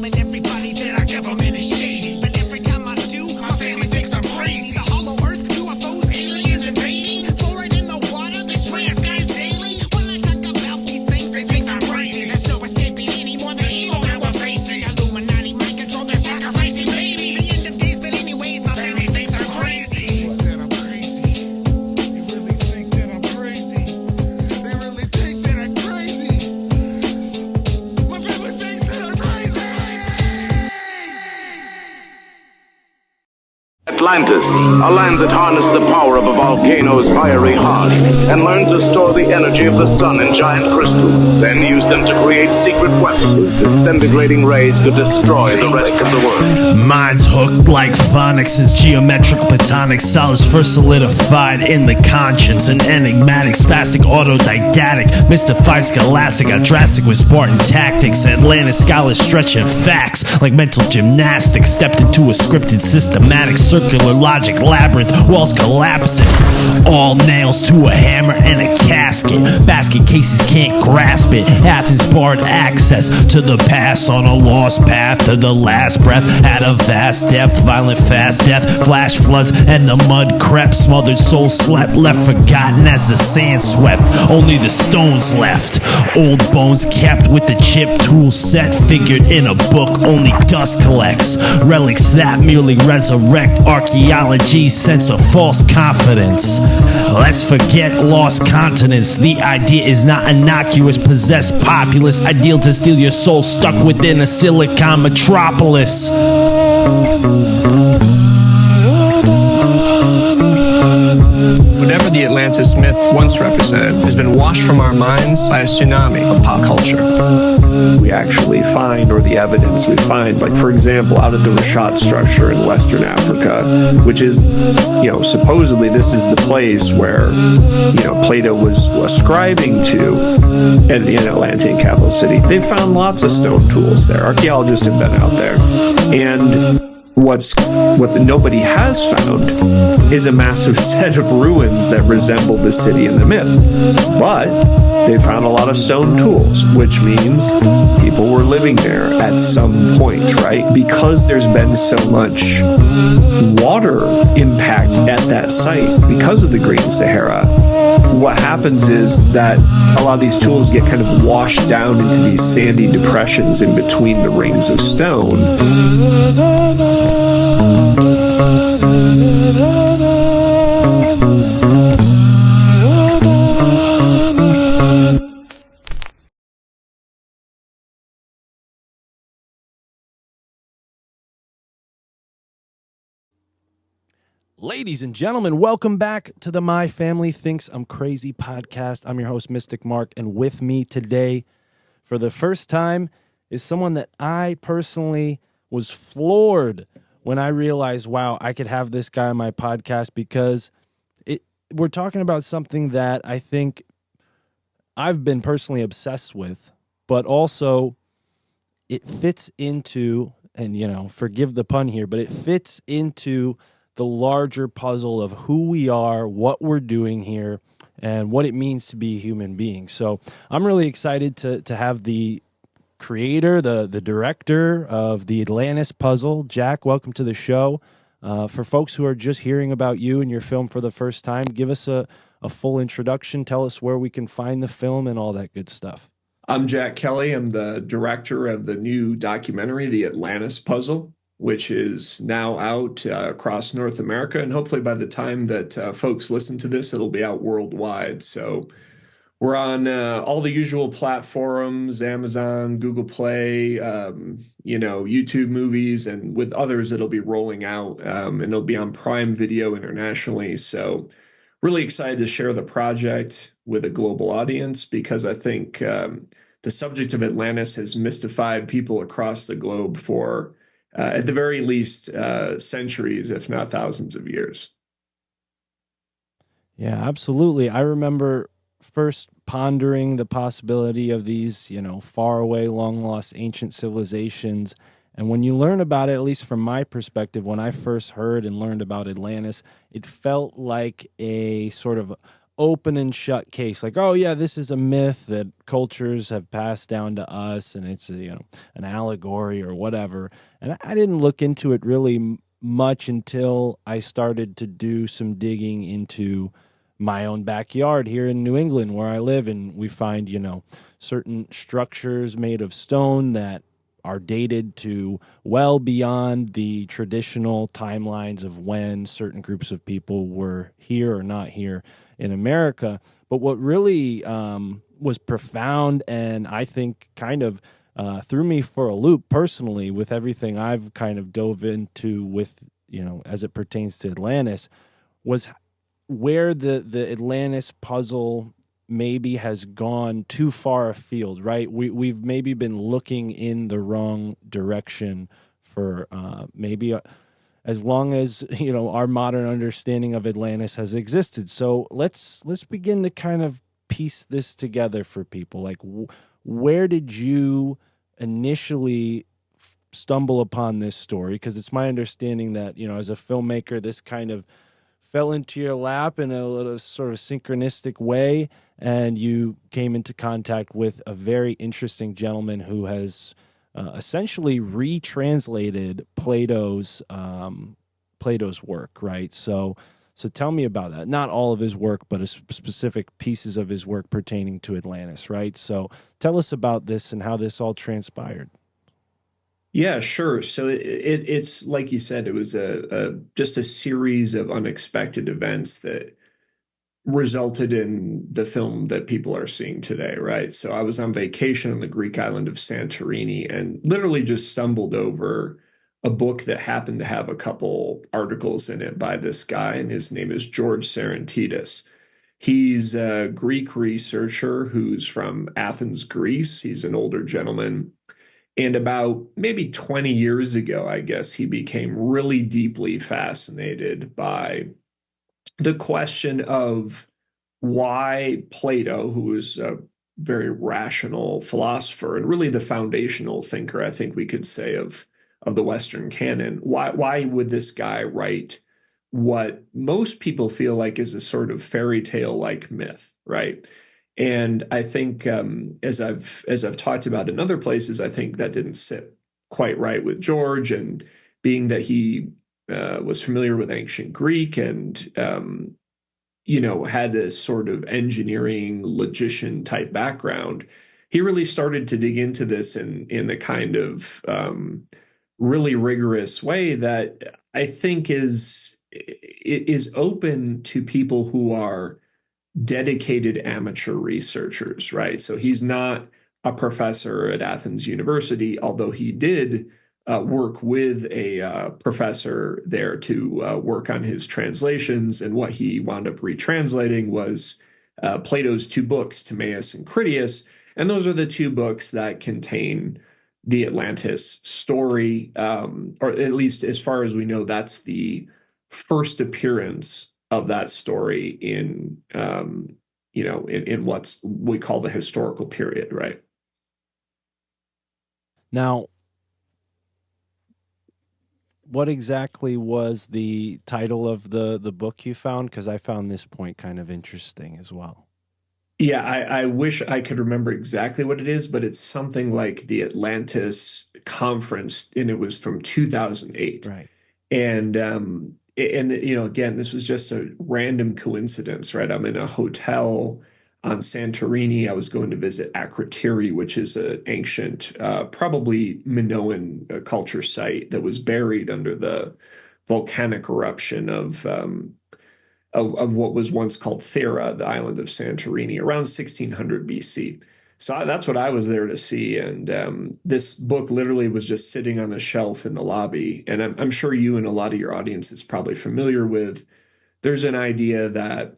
and everybody that I government is shady. But every time I do, my family thinks I'm crazy. The hollow earth, UFOs, aliens invading. Fluoride in the water, they spray our skies daily. When I talk about these things, they think I'm crazy. There's no escaping anymore, the evil that we're facing. Illuminati mind control, they're sacrificing babies. The end of days, but anyways, my family thinks I'm crazy. That I'm crazy. They really think that I'm crazy. They really think that I'm crazy. My family thinks that I'm crazy. Atlantis, a land that harnessed the power of a volcano's fiery heart and learned to store the energy of the sun in giant crystals, then used them to create secret weapons whose disintegrating rays could destroy the rest of the world. Minds hooked like phonics as geometric platonic solids first solidified in the conscience. An enigmatic, spastic, autodidactic, mystified, scholastic, got drastic with Spartan tactics. Atlantis scholars stretching facts like mental gymnastics, stepped into a scripted, systematic, circular logic labyrinth, walls collapsing. All nails to a hammer and a casket. Basket cases can't grasp it. Athens barred access to the past on a lost path to the last breath. At a vast depth, violent fast death, flash floods, and the mud crept. Smothered soul slept, left forgotten as the sand swept. Only the stones left. Old bones kept with the chip tool set, figured in a book. Only dust collects. Relics that merely resurrect archaeology's sense of false confidence. Let's forget lost continents. The idea is not innocuous, possessed populace. Ideal to steal your soul stuck within a silicon metropolis. Whatever the Atlantis myth once represented has been washed from our minds by a tsunami of pop culture. We actually find, or the evidence we find, like for example, out of the Rashat structure in Western Africa, which is, supposedly this is the place where, Plato was ascribing to in Atlantean capital city. They found lots of stone tools there. Archaeologists have been out there. And what nobody has found is a massive set of ruins that resemble the city in the myth. But they found a lot of stone tools, which means people were living there at some point, right? Because there's been so much water impact at that site because of the Green Sahara, what happens is that a lot of these tools get kind of washed down into these sandy depressions in between the rings of stone. Ladies and gentlemen, welcome back to the My Family Thinks I'm Crazy podcast. I'm your host, Mystic Mark, and with me today, for the first time, is someone that I personally was floored when I realized, wow, I could have this guy on my podcast, because we're talking about something that I think I've been personally obsessed with, but also it fits into, and forgive the pun here, but it fits into the larger puzzle of who we are, what we're doing here, and what it means to be a human being. So I'm really excited to have the creator, the director of the Atlantis puzzle. Jack, welcome to the show. For folks who are just hearing about you and your film for the first time, give us a full introduction. Tell us where we can find the film and all that good stuff. I'm Jack Kelley. I'm the director of the new documentary, The Atlantis Puzzle, which is now out across North America. And hopefully by the time that folks listen to this, it'll be out worldwide. So we're on all the usual platforms, Amazon, Google Play, YouTube movies, and with others, it'll be rolling out and it'll be on Prime Video internationally. So really excited to share the project with a global audience, because I think the subject of Atlantis has mystified people across the globe for at the very least, centuries, if not thousands of years. Yeah, absolutely. I remember first pondering the possibility of these, far away, long lost ancient civilizations. And when you learn about it, at least from my perspective, when I first heard and learned about Atlantis, it felt like a sort of open and shut case, like, oh yeah, this is a myth that cultures have passed down to us, and it's an allegory or whatever. And I didn't look into it really much until I started to do some digging into my own backyard here in New England where I live, and we find certain structures made of stone that are dated to well beyond the traditional timelines of when certain groups of people were here or not here in America. But what really was profound, and I think kind of threw me for a loop personally with everything I've kind of dove into with, as it pertains to Atlantis, was where the Atlantis puzzle maybe has gone too far afield, right? We've maybe been looking in the wrong direction for maybe as long as our modern understanding of Atlantis has existed. So let's begin to kind of piece this together for people. Like, where did you initially stumble upon this story? Because it's my understanding that as a filmmaker, this kind of fell into your lap in a little sort of synchronistic way, and you came into contact with a very interesting gentleman who has essentially retranslated Plato's work, right? So tell me about that. Not all of his work, but specific pieces of his work pertaining to Atlantis, right? So tell us about this and how this all transpired. Yeah, sure. So it's like you said, it was just a series of unexpected events that resulted in the film that people are seeing today, right? So I was on vacation on the Greek island of Santorini and literally just stumbled over a book that happened to have a couple articles in it by this guy, and his name is George Sarantidis. He's a Greek researcher who's from Athens, Greece. He's an older gentleman. And about maybe 20 years ago, I guess, he became really deeply fascinated by the question of why Plato, who was a very rational philosopher and really the foundational thinker, I think we could say, of the Western canon, why would this guy write what most people feel like is a sort of fairy tale like myth, right? And I think as I've talked about in other places, I think that didn't sit quite right with George. And being that he was familiar with ancient Greek and had this sort of engineering logician type background, he really started to dig into this in a kind of really rigorous way that I think is open to people who are dedicated amateur researchers, right? So he's not a professor at Athens University, although he did work with a professor there to work on his translations. And what he wound up retranslating was Plato's two books, Timaeus and Critias. And those are the two books that contain the Atlantis story, or at least as far as we know, that's the first appearance of that story in what's we call the historical period, right? Now, what exactly was the title of the book you found? Because I found this point kind of interesting as well. Yeah, I wish I could remember exactly what it is, but it's something like the Atlantis Conference, and it was from 2008. Right. And again, this was just a random coincidence, right? I'm in a hotel on Santorini. I was going to visit Akrotiri, which is an ancient, probably Minoan culture site that was buried under the volcanic eruption of what was once called Thera, the island of Santorini, around 1600 BC. So that's what I was there to see. And this book literally was just sitting on a shelf in the lobby. And I'm sure you and a lot of your audience is probably familiar with, there's an idea that,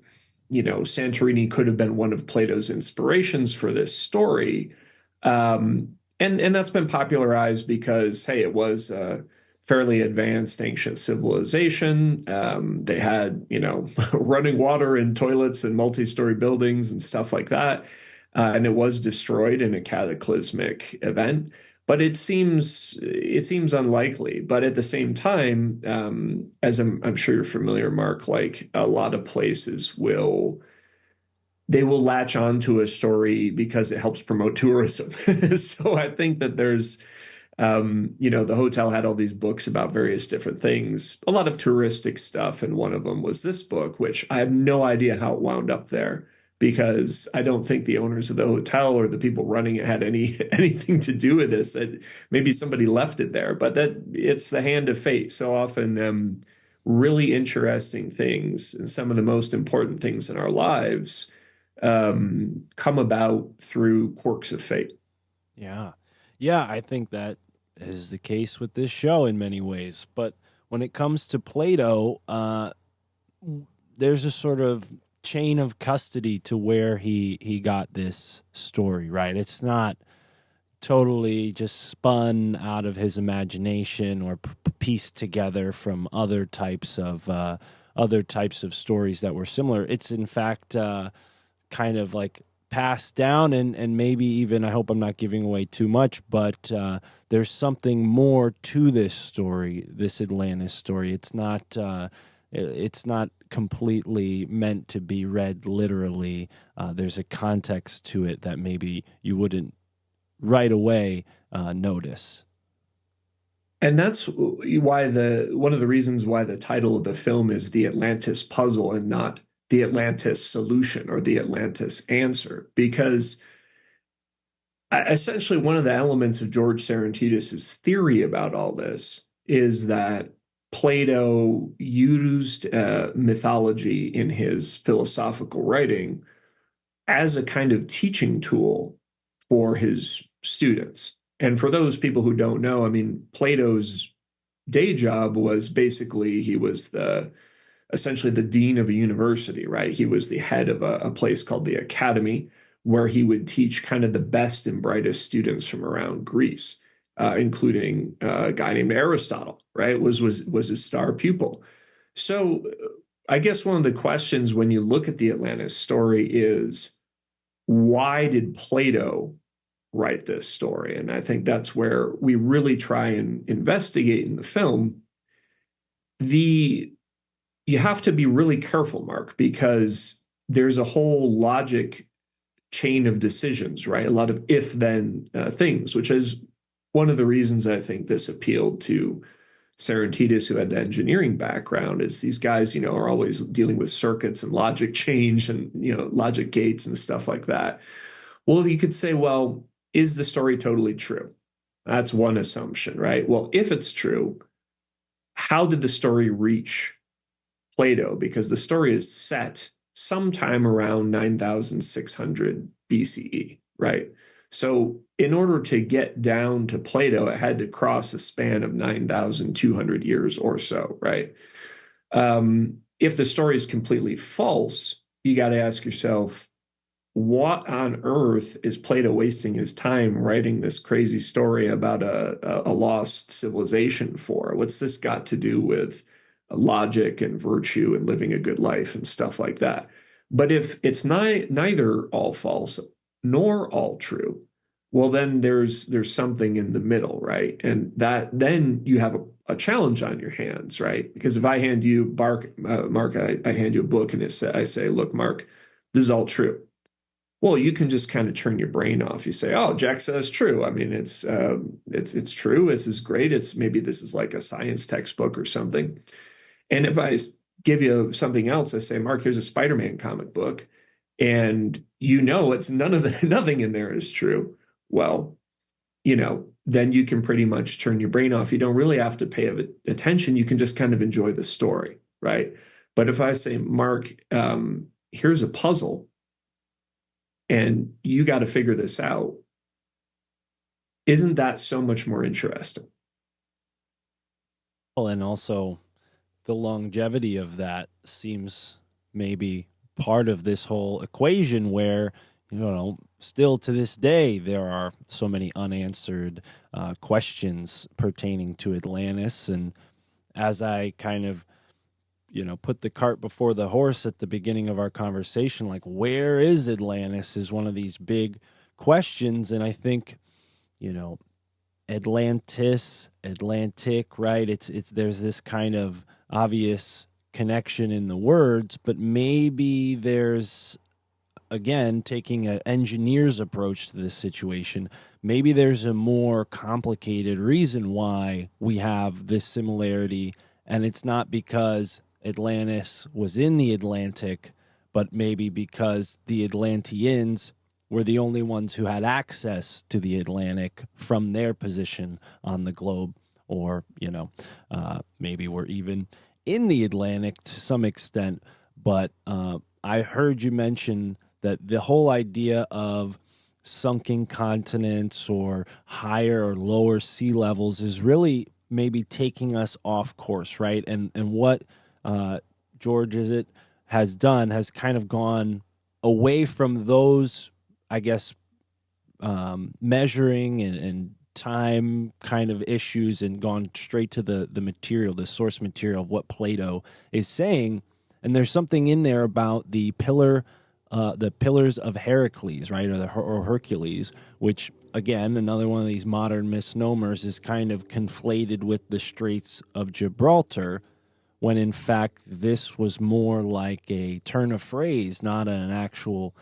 Santorini could have been one of Plato's inspirations for this story. And that's been popularized because, hey, it was a fairly advanced ancient civilization. They had, running water and toilets and multi-story buildings and stuff like that. And it was destroyed in a cataclysmic event, but it seems unlikely. But at the same time, as I'm sure you're familiar, Mark, like a lot of places will they will latch on to a story because it helps promote tourism. So I think that there's, the hotel had all these books about various different things, a lot of touristic stuff. And one of them was this book, which I have no idea how it wound up there because I don't think the owners of the hotel or the people running it had anything to do with this. Maybe somebody left it there, but that it's the hand of fate. So often, really interesting things and some of the most important things in our lives come about through quirks of fate. Yeah. Yeah, I think that is the case with this show in many ways. But when it comes to Plato, there's a sort of chain of custody to where he got this story, right? It's not totally just spun out of his imagination or pieced together from other types of stories that were similar. It's in fact kind of like passed down and maybe even, I hope I'm not giving away too much, but there's something more to this story, this Atlantis story. It's not completely meant to be read literally. There's a context to it that maybe you wouldn't right away notice. And that's why one of the reasons why the title of the film is The Atlantis Puzzle and not The Atlantis Solution or The Atlantis Answer, because essentially one of the elements of George Serentidis' theory about all this is that Plato used mythology in his philosophical writing as a kind of teaching tool for his students. And for those people who don't know, I mean, Plato's day job was basically he was essentially the dean of a university, right? He was the head of a place called the Academy, where he would teach kind of the best and brightest students from around Greece, including a guy named Aristotle, right? Was his star pupil. So I guess one of the questions when you look at the Atlantis story is, why did Plato write this story? And I think that's where we really try and investigate in the film. You have to be really careful, Mark, because there's a whole logic chain of decisions, right? A lot of if-then things, which is one of the reasons I think this appealed to Serentidis, who had the engineering background, is these guys, are always dealing with circuits and logic change and, logic gates and stuff like that. Well, you could say, well, is the story totally true? That's one assumption, right? Well, if it's true, how did the story reach Plato? Because the story is set sometime around 9,600 BCE, right? So in order to get down to Plato, it had to cross a span of 9,200 years or so, right? If the story is completely false, you got to ask yourself, what on earth is Plato wasting his time writing this crazy story about a lost civilization for? What's this got to do with logic and virtue and living a good life and stuff like that? But if it's neither all false nor all true, well, then there's something in the middle, right? And that then you have a challenge on your hands, right? Because if I hand you, Mark, I hand you a book and I say, look, Mark, this is all true. Well, you can just kind of turn your brain off. You say, "Oh, Jack says true." I mean, it's true. This is great. Maybe this is like a science textbook or something. And if I give you something else, I say, "Mark, here's a Spider-Man comic book," and it's nothing in there is true. Well, then you can pretty much turn your brain off. You don't really have to pay attention. You can just kind of enjoy the story, right? But if I say, "Mark, here's a puzzle, and you got to figure this out," isn't that so much more interesting? Well, and also the longevity of that seems maybe part of this whole equation where, still to this day, there are so many unanswered questions pertaining to Atlantis. And as I kind of put the cart before the horse at the beginning of our conversation, like, where is Atlantis is one of these big questions. And I think, Atlantis, Atlantic, right? It's there's this kind of obvious connection in the words, but maybe there's again, taking an engineer's approach to this situation, maybe there's a more complicated reason why we have this similarity, and it's not because Atlantis was in the Atlantic, but maybe because the Atlanteans were the only ones who had access to the Atlantic from their position on the globe, or, maybe we're even in the Atlantic to some extent. But I heard you mention that the whole idea of sunken continents or higher or lower sea levels is really maybe taking us off course, right? And what George has done has kind of gone away from those, I guess, measuring and time kind of issues, and gone straight to the material, the source material of what Plato is saying. And there's something in there about the pillars of Hercules, right, or Hercules, which, again, another one of these modern misnomers, is kind of conflated with the Straits of Gibraltar, when in fact this was more like a turn of phrase, not an actual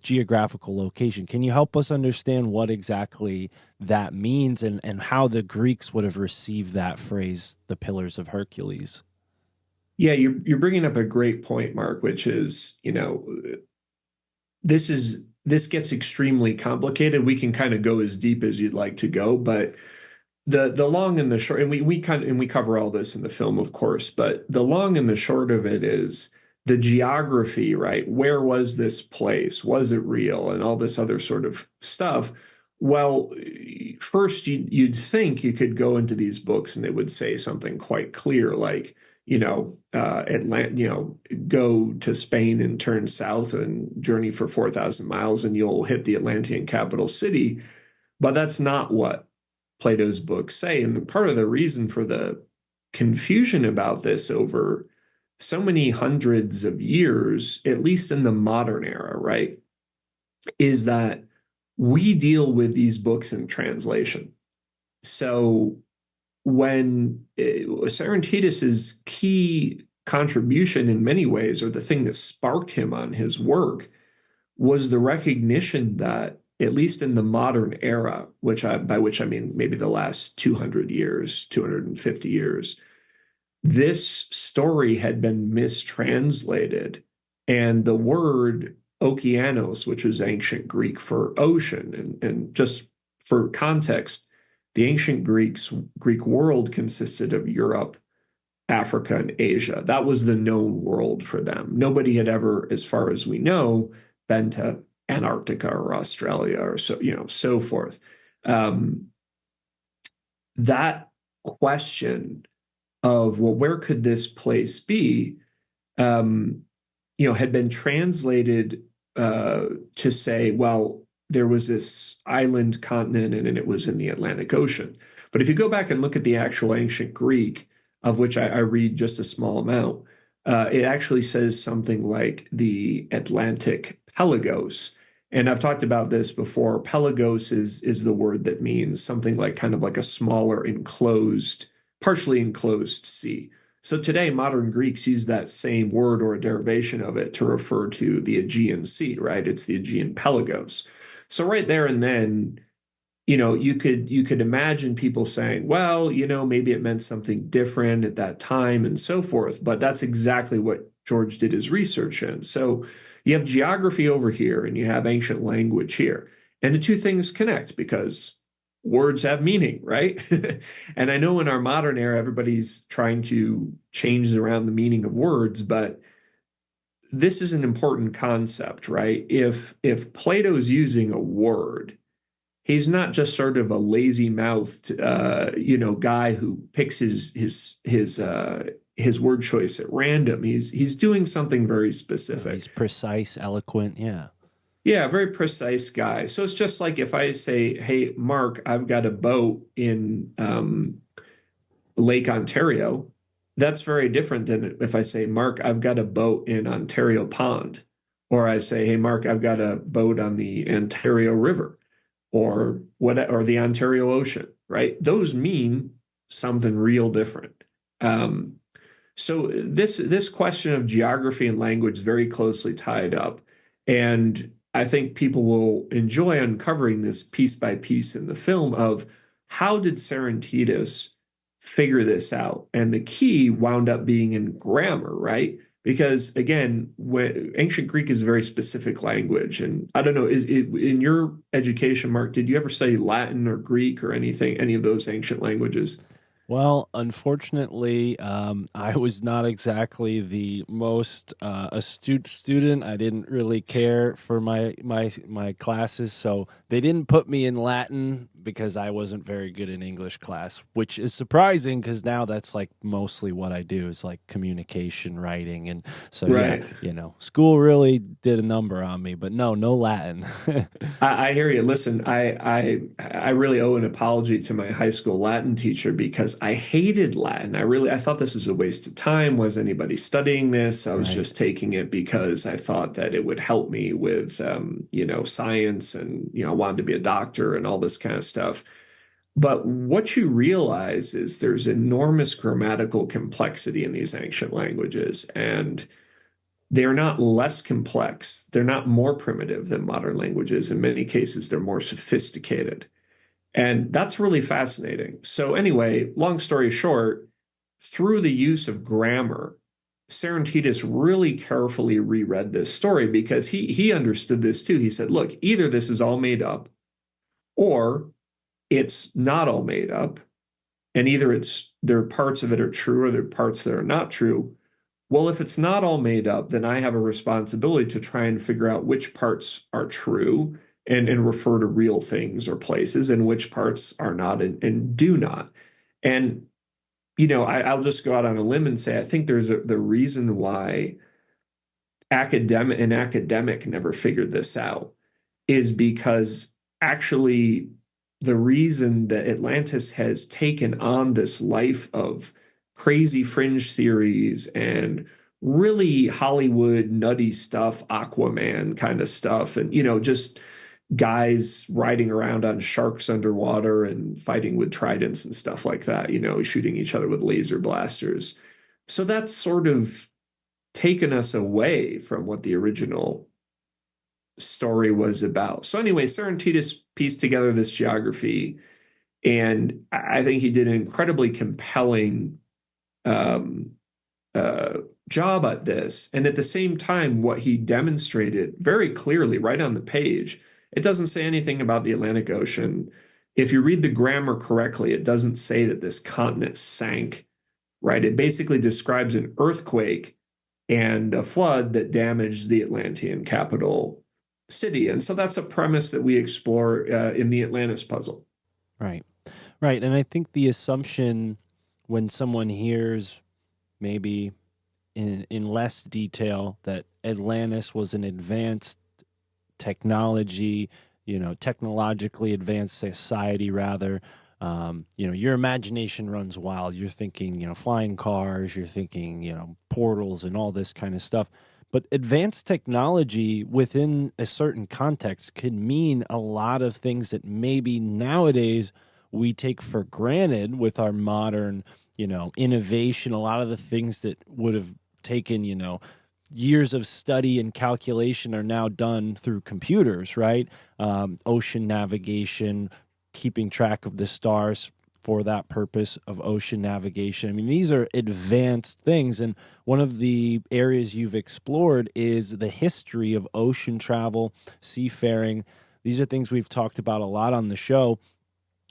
geographical location. Can you help us understand what exactly that means, and how the Greeks would have received that phrase, the Pillars of Hercules? Yeah, you're bringing up a great point, Mark, which is, this gets extremely complicated. We can kind of go as deep as you'd like to go, but the long and the short, and we cover all this in the film, of course, but the long and the short of it is the geography, right? Where was this place? Was it real? And all this other sort of stuff. Well, first you'd think you could go into these books and they would say something quite clear, like, go to Spain and turn south and journey for 4,000 miles and you'll hit the Atlantean capital city. But that's not what Plato's books say. And part of the reason for the confusion about this over so many hundreds of years, at least in the modern era, right, is that we deal with these books in translation. So when Serenitatis's key contribution in many ways, or the thing that sparked him on his work, was the recognition that, at least in the modern era, by which I mean maybe the last 200 years, 250 years, this story had been mistranslated, and the word okeanos, which was ancient Greek for ocean, and just for context, the ancient Greek world consisted of Europe, Africa, and Asia. That was the known world for them. Nobody had ever, as far as we know, been to Antarctica or Australia or so forth. That question of, well, where could this place be, had been translated to say, well, there was this island continent and it was in the Atlantic Ocean. But if you go back and look at the actual ancient Greek, of which I read just a small amount, it actually says something like the Atlantic Pelagos. And I've talked about this before. Pelagos is the word that means something like kind of like a smaller enclosed, partially enclosed sea. So today, modern Greeks use that same word or a derivation of it to refer to the Aegean Sea, right? It's the Aegean Pelagos. So right there and then, you could imagine people saying, well, maybe it meant something different at that time and so forth. But that's exactly what George did his research in. So you have geography over here and you have ancient language here. And the two things connect because words have meaning, right? And I know in our modern era, everybody's trying to change around the meaning of words, but this is an important concept, right? If Plato's using a word, he's not just sort of a lazy-mouthed, guy who picks his word choice at random. He's doing something very specific. He's precise, eloquent, yeah. Yeah, very precise guy. So it's just like if I say, hey, Mark, I've got a boat in Lake Ontario, that's very different than if I say, Mark, I've got a boat in Ontario Pond. Or I say, hey, Mark, I've got a boat on the Ontario River or the Ontario Ocean, right? Those mean something real different. So this question of geography and language is very closely tied up. And I think people will enjoy uncovering this piece by piece in the film of how did Serentitus figure this out? And the key wound up being in grammar, right? Because again, ancient Greek is a very specific language, and I don't know, is it in your education, Mark? Did you ever study Latin or Greek or anything, any of those ancient languages? Well, unfortunately, I was not exactly the most astute student. I didn't really care for my classes, so they didn't put me in Latin because I wasn't very good in English class, which is surprising because now that's like mostly what I do is like communication, writing, and so yeah, Right. school really did a number on me. But no Latin. I hear you. Listen, I really owe an apology to my high school Latin teacher because I hated Latin. I thought this was a waste of time. Was anybody studying this? I was Right. just taking it because I thought that it would help me with science, and I wanted to be a doctor and all this kind of stuff. But what you realize is there's enormous grammatical complexity in these ancient languages, and they are not less complex. They're not more primitive than modern languages. In many cases, they're more sophisticated. And that's really fascinating. So, anyway, long story short, through the use of grammar, Serentitus really carefully reread this story because he understood this too. He said, look, either this is all made up or it's not all made up. And either there are parts of it are true or there are parts that are not true. Well, if it's not all made up, then I have a responsibility to try and figure out which parts are true and refer to real things or places, and which parts are not and do not. And, I'll just go out on a limb and say I think the reason why an academic never figured this out is because actually the reason that Atlantis has taken on this life of crazy fringe theories and really Hollywood nutty stuff, Aquaman kind of stuff, and just guys riding around on sharks underwater and fighting with tridents and stuff like that, shooting each other with laser blasters. So that's sort of taken us away from what the original story was about. So anyway, Serentitus pieced together this geography, and I think he did an incredibly compelling um, job at this. And at the same time, what he demonstrated very clearly right on the page, it doesn't say anything about the Atlantic Ocean. If you read the grammar correctly, it doesn't say that this continent sank, right? It basically describes an earthquake and a flood that damaged the Atlantean capital city. And so that's a premise that we explore in the Atlantis puzzle. Right. Right. And I think the assumption when someone hears maybe in less detail that Atlantis was an advanced technology, technologically advanced society rather, your imagination runs wild. You're thinking, flying cars, you're thinking, portals and all this kind of stuff. But advanced technology within a certain context can mean a lot of things that maybe nowadays we take for granted with our modern, innovation. A lot of the things that would have taken, years of study and calculation are now done through computers, right? Ocean navigation, keeping track of the stars for that purpose of ocean navigation. I mean, these are advanced things. And one of the areas you've explored is the history of ocean travel, seafaring. These are things we've talked about a lot on the show.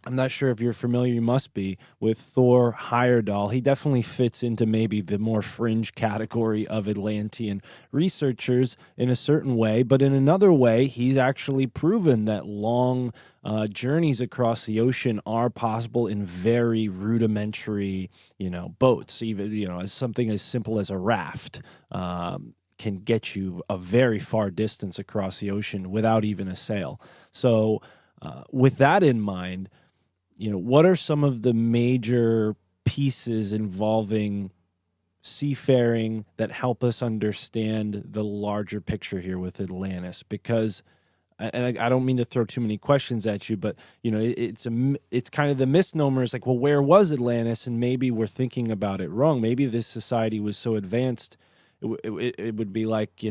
I'm not sure if you're familiar, you must be, with Thor Heyerdahl. He definitely fits into maybe the more fringe category of Atlantean researchers in a certain way, but in another way, he's actually proven that long journeys across the ocean are possible in very rudimentary, boats, even, as something as simple as a raft. Can get you a very far distance across the ocean without even a sail. So with that in mind, what are some of the major pieces involving seafaring that help us understand the larger picture here with Atlantis? Because, and I don't mean to throw too many questions at you, but it's kind of the misnomer is like, well, where was Atlantis? And maybe we're thinking about it wrong. Maybe this society was so advanced, it would be like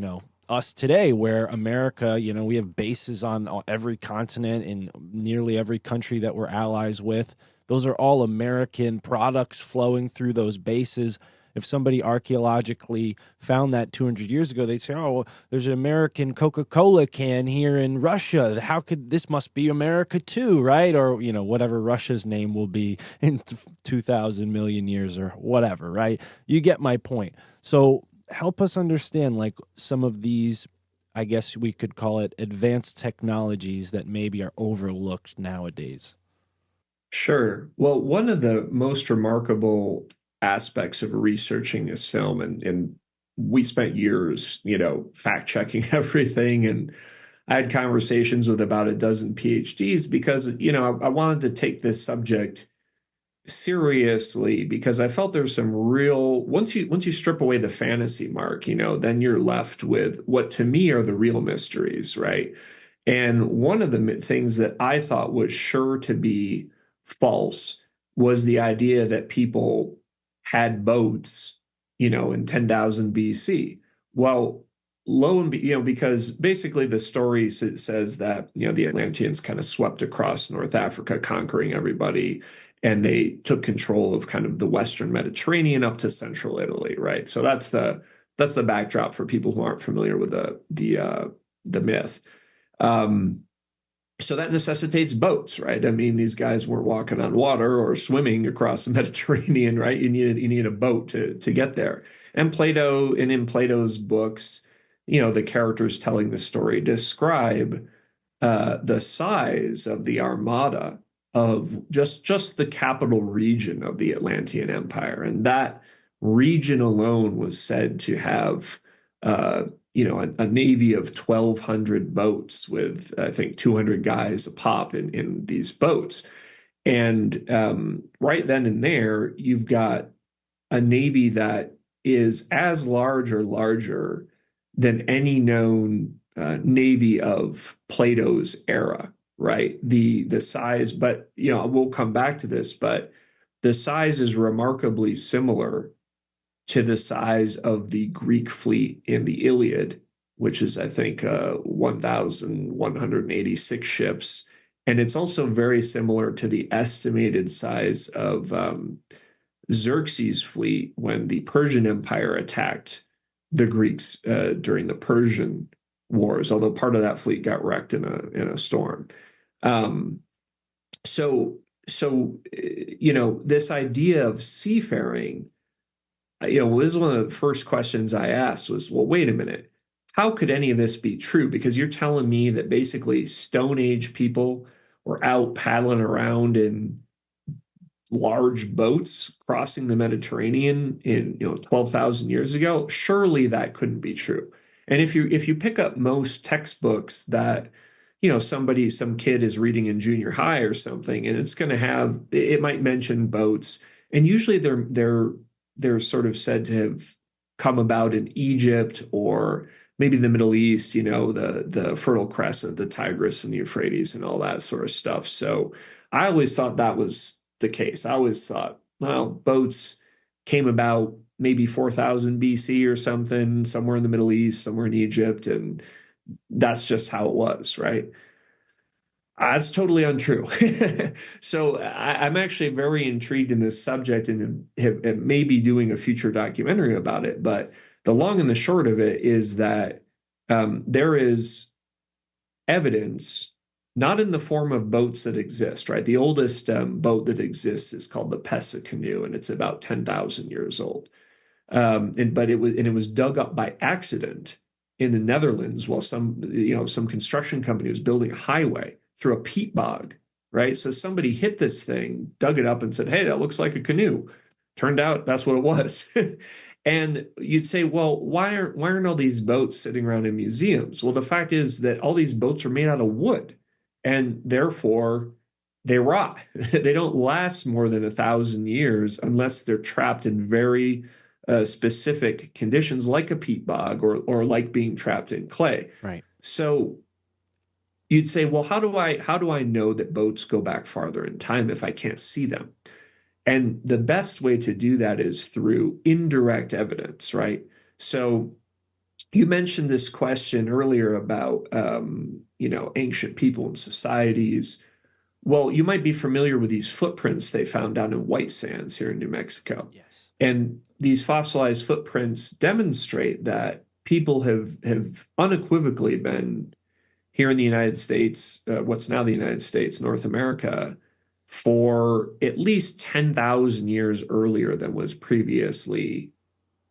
us today, where America, we have bases on every continent in nearly every country that we're allies with. Those are all American products flowing through those bases. If somebody archaeologically found that 200 years ago, they'd say, oh, well, there's an American Coca-Cola can here in Russia. How could this must be America too, right? Or, whatever Russia's name will be in 2,000 million years or whatever, right? You get my point. So help us understand like some of these, I guess we could call it advanced technologies that maybe are overlooked nowadays. Sure. Well, one of the most remarkable aspects of researching this film, and we spent years, fact checking everything, and I had conversations with about a dozen PhDs because, I wanted to take this subject seriously because I felt there's some real once you strip away the fantasy mark, then you're left with what to me are the real mysteries, right? And one of the things that I thought was sure to be false was the idea that people had boats, in 10,000 BC. Well, because basically the story says that, the Atlanteans kind of swept across North Africa, conquering everybody, and they took control of kind of the Western Mediterranean up to central Italy, right? So that's the backdrop for people who aren't familiar with the myth. So that necessitates boats, right? I mean, these guys weren't walking on water or swimming across the Mediterranean, right? You need a boat to get there. And in Plato's books, the characters telling the story describe the size of the armada of just the capital region of the Atlantean Empire, and that region alone was said to have a navy of 1,200 boats with, I think, 200 guys a pop in these boats. And right then and there, you've got a navy that is as large or larger than any known navy of Plato's era, right? The size, but, we'll come back to this, but the size is remarkably similar to the size of the Greek fleet in the Iliad, which is, I think, 1,186 ships. And it's also very similar to the estimated size of Xerxes' fleet when the Persian Empire attacked the Greeks during the Persian Wars, although part of that fleet got wrecked in a storm. So this idea of seafaring, this is one of the first questions I asked was, well, wait a minute. How could any of this be true? Because you're telling me that basically Stone Age people were out paddling around in large boats crossing the Mediterranean in 12,000 years ago. Surely that couldn't be true. And if you pick up most textbooks that some kid is reading in junior high or something, and it might mention boats, and usually they're sort of said to have come about in Egypt or maybe the Middle East, the Fertile Crescent, the Tigris and the Euphrates and all that sort of stuff. So I always thought that was the case. I always thought, well, boats came about maybe 4,000 BC or something, somewhere in the Middle East, somewhere in Egypt, and that's just how it was, right? That's totally untrue. So I'm actually very intrigued in this subject and maybe doing a future documentary about it. But the long and the short of it is that there is evidence, not in the form of boats that exist, right? The oldest boat that exists is called the Pessa canoe, and it's about 10,000 years old. But it was dug up by accident in the Netherlands while some construction company was building a highway through a peat bog, right? So somebody hit this thing, dug it up, and said, "Hey, that looks like a canoe." Turned out that's what it was. And you'd say, well, why aren't all these boats sitting around in museums? Well, the fact is that all these boats are made out of wood, and therefore they rot. They don't last more than 1,000 years unless they're trapped in very specific conditions, like a peat bog or like being trapped in clay. Right. So you'd say, well, how do I know that boats go back farther in time if I can't see them? And the best way to do that is through indirect evidence, right? So You mentioned this question earlier about, ancient people and societies. Well, you might be familiar with these footprints they found down in White Sands here in New Mexico. Yes. And these fossilized footprints demonstrate that people have unequivocally been here in the United States, what's now the United States, North America, for at least 10,000 years earlier than was previously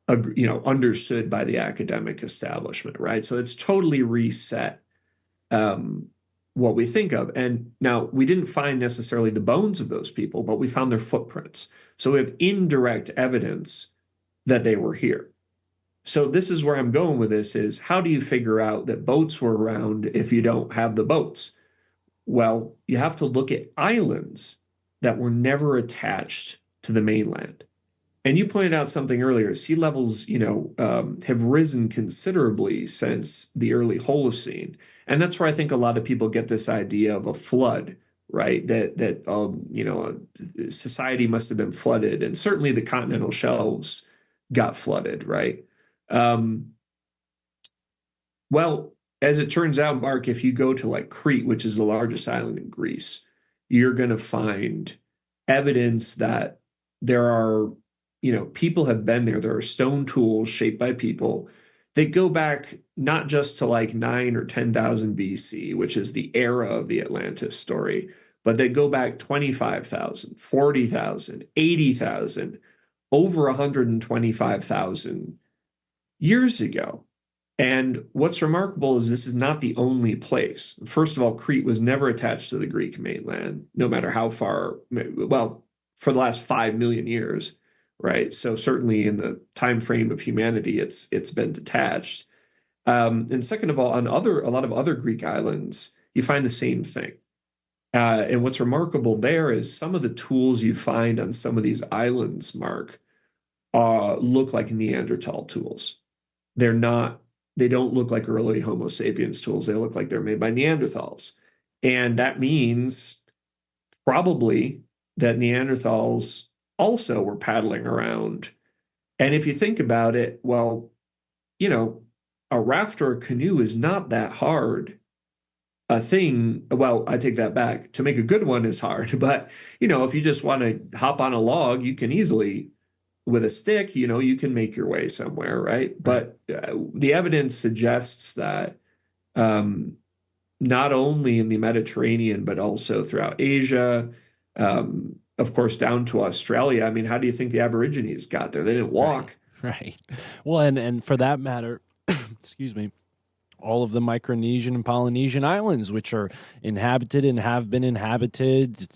understood by the academic establishment, right? So it's totally reset what we think of. And now we didn't find necessarily the bones of those people, but we found their footprints. So we have indirect evidence that they were here. So this is where I'm going with this is how do you figure out that boats were around if you don't have the boats? Well, you have to look at islands that were never attached to the mainland. And you pointed out something earlier. Sea levels, have risen considerably since the early Holocene, and that's where I think a lot of people get this idea of a flood, right? That society must have been flooded, and certainly the continental shelves got flooded, right? Well, as it turns out, Mark, if you go to like Crete, which is the largest island in Greece, you're going to find evidence that there are people have been there. There are stone tools shaped by people. They go back not just to like 9 or 10,000 BC, which is the era of the Atlantis story, but they go back 25,000, 40,000, 80,000, over 125,000 years ago. And what's remarkable is this is not the only place. First of all, Crete was never attached to the Greek mainland, no matter how far, well, for the last 5 million years. Right. So certainly in the time frame of humanity, it's been detached. And second of all, on a lot of other Greek islands, you find the same thing. And what's remarkable there is some of the tools you find on some of these islands, Mark, look like Neanderthal tools. They don't look like early Homo sapiens tools. They look like they're made by Neanderthals. And that means probably that Neanderthals also were paddling around. And if you think about it, well, a raft or a canoe is not that hard a thing. Well, I take that back. To make a good one is hard. But, if you just want to hop on a log, you can easily, with a stick, you can make your way somewhere, right? But the evidence suggests that not only in the Mediterranean, but also throughout Asia, of course, down to Australia. I mean, how do you think the Aborigines got there? They didn't walk. Right. Well, and for that matter, excuse me, all of the Micronesian and Polynesian islands, which are inhabited and have been inhabited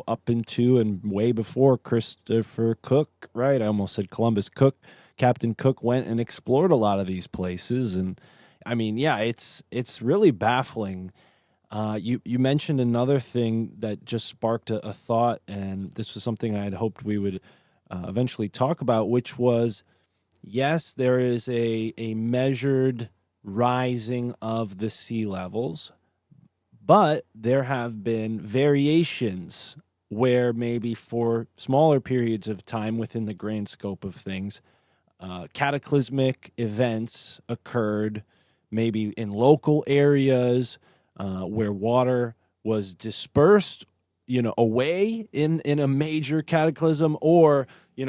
up into and way before Christopher Cook, right? I almost said Columbus. Captain Cook went and explored a lot of these places. And I mean, yeah, it's really baffling. You mentioned another thing that just sparked a thought, and this was something I had hoped we would eventually talk about, which was, yes, there is a measured rising of the sea levels, but there have been variations where maybe for smaller periods of time within the grand scope of things, cataclysmic events occurred maybe in local areas, where water was dispersed, away in a major cataclysm, or,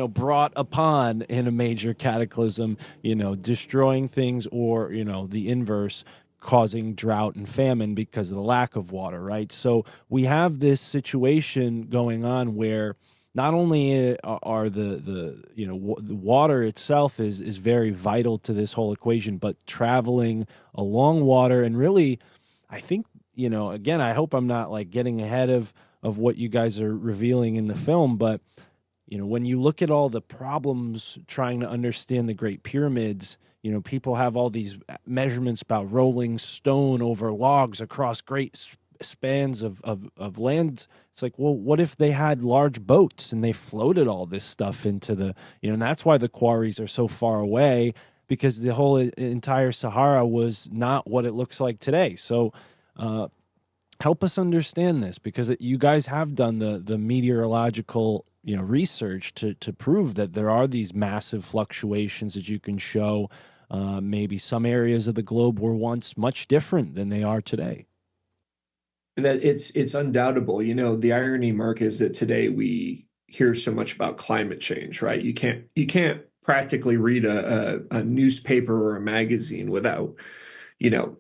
brought upon in a major cataclysm, destroying things, or, the inverse, causing drought and famine because of the lack of water, right? So we have this situation going on where not only are the water itself is very vital to this whole equation, but traveling along water and really, I think, again, I hope I'm not like getting ahead of what you guys are revealing in the film, but, when you look at all the problems trying to understand the Great Pyramids, people have all these measurements about rolling stone over logs across great spans of land. It's like, well, what if they had large boats and they floated all this stuff into the, and that's why the quarries are so far away, because the whole entire Sahara was not what it looks like today. So, help us understand this, because you guys have done the meteorological research to prove that there are these massive fluctuations that you can show Maybe some areas of the globe were once much different than they are today. That it's undoubtable. You know, the irony, Mark, is that today we hear so much about climate change, right? You can't practically read a newspaper or a magazine without, you know,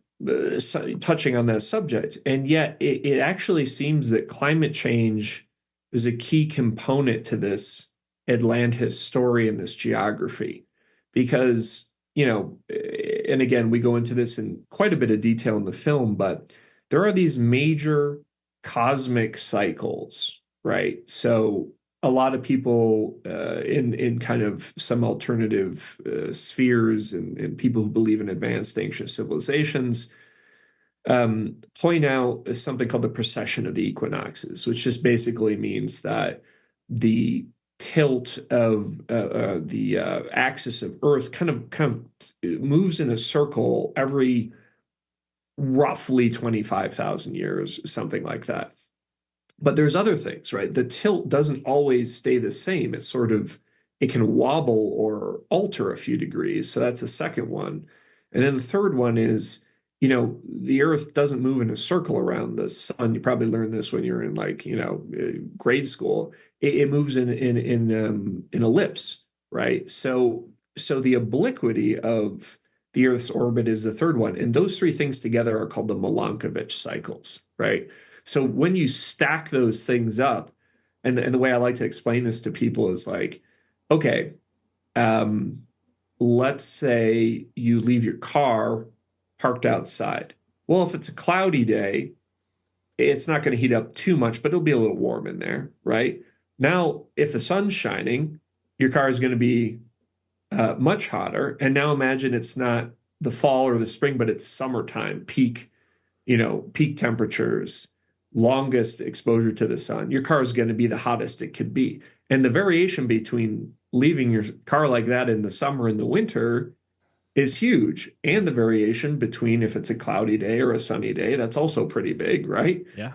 touching on that subject. And yet it actually seems that climate change is a key component to this Atlantis story and this geography. Because, you know, and again, we go into this in quite a bit of detail in the film, but there are these major cosmic cycles, right? So a lot of people in kind of some alternative spheres and people who believe in advanced ancient civilizations point out something called the precession of the equinoxes, which just basically means that the tilt of the axis of Earth kind of moves in a circle every roughly 25,000 years, something like that. But there's other things, right? The tilt doesn't always stay the same. It can wobble or alter a few degrees. So that's a second one. And then the third one is, you know, the Earth doesn't move in a circle around the sun. You probably learned this when you're in like, you know, grade school. It moves in ellipse, right? So the obliquity of the Earth's orbit is the third one. And those three things together are called the Milankovitch cycles, right? So when you stack those things up, and the way I like to explain this to people is like, okay, let's say you leave your car parked outside. Well, if it's a cloudy day, it's not going to heat up too much, but it'll be a little warm in there, right? Now, if the sun's shining, your car is going to be much hotter. And now imagine it's not the fall or the spring, but it's summertime, peak temperatures, longest exposure to the sun. Your car is going to be the hottest it could be. And the variation between leaving your car like that in the summer and the winter is huge. And the variation between if it's a cloudy day or a sunny day, that's also pretty big, right? Yeah.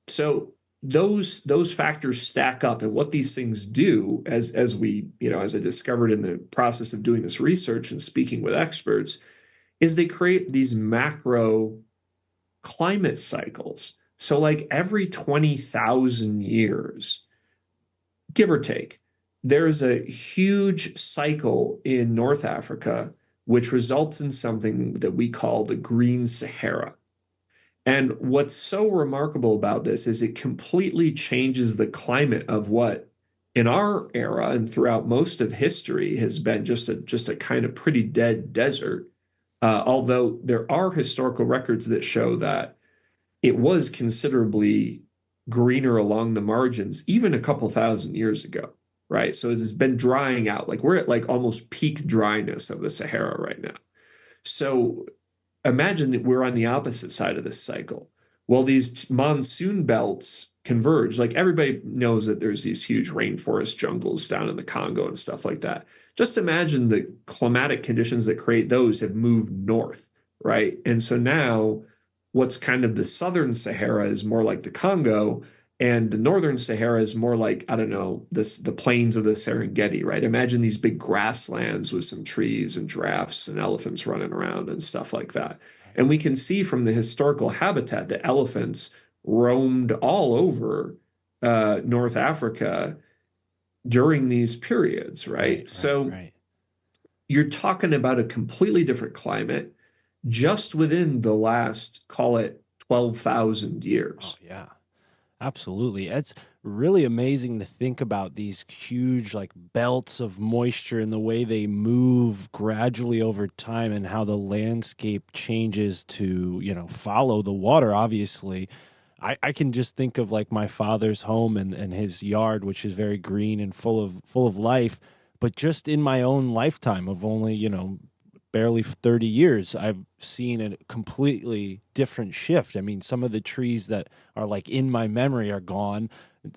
So those factors stack up, and what these things do, as I discovered in the process of doing this research and speaking with experts, is they create these macro climate cycles. So like every 20,000 years, give or take, there's a huge cycle in North Africa which results in something that we call the Green Sahara. And what's so remarkable about this is it completely changes the climate of what in our era and throughout most of history has been just a kind of pretty dead desert. Although there are historical records that show that it was considerably greener along the margins even a couple thousand years ago, right? So it's been drying out. Like we're at like almost peak dryness of the Sahara right now. So imagine that we're on the opposite side of this cycle. Well, these monsoon belts converge. Like everybody knows that there's these huge rainforest jungles down in the Congo and stuff like that. Just imagine the climatic conditions that create those have moved north, right? And so now what's kind of the southern Sahara is more like the Congo, and the northern Sahara is more like, I don't know, the plains of the Serengeti, right? Imagine these big grasslands with some trees and giraffes and elephants running around and stuff like that. And we can see from the historical habitat that elephants roamed all over North Africa during these periods, right? Right. You're talking about a completely different climate just within the last, call it 12,000 years. Oh, yeah. Absolutely. It's really amazing to think about these huge like belts of moisture and the way they move gradually over time and how the landscape changes to, follow the water, obviously. I can just think of like my father's home and his yard, which is very green and full of life. But just in my own lifetime of only, barely 30 years, I've seen a completely different shift. I mean, some of the trees that are like in my memory are gone.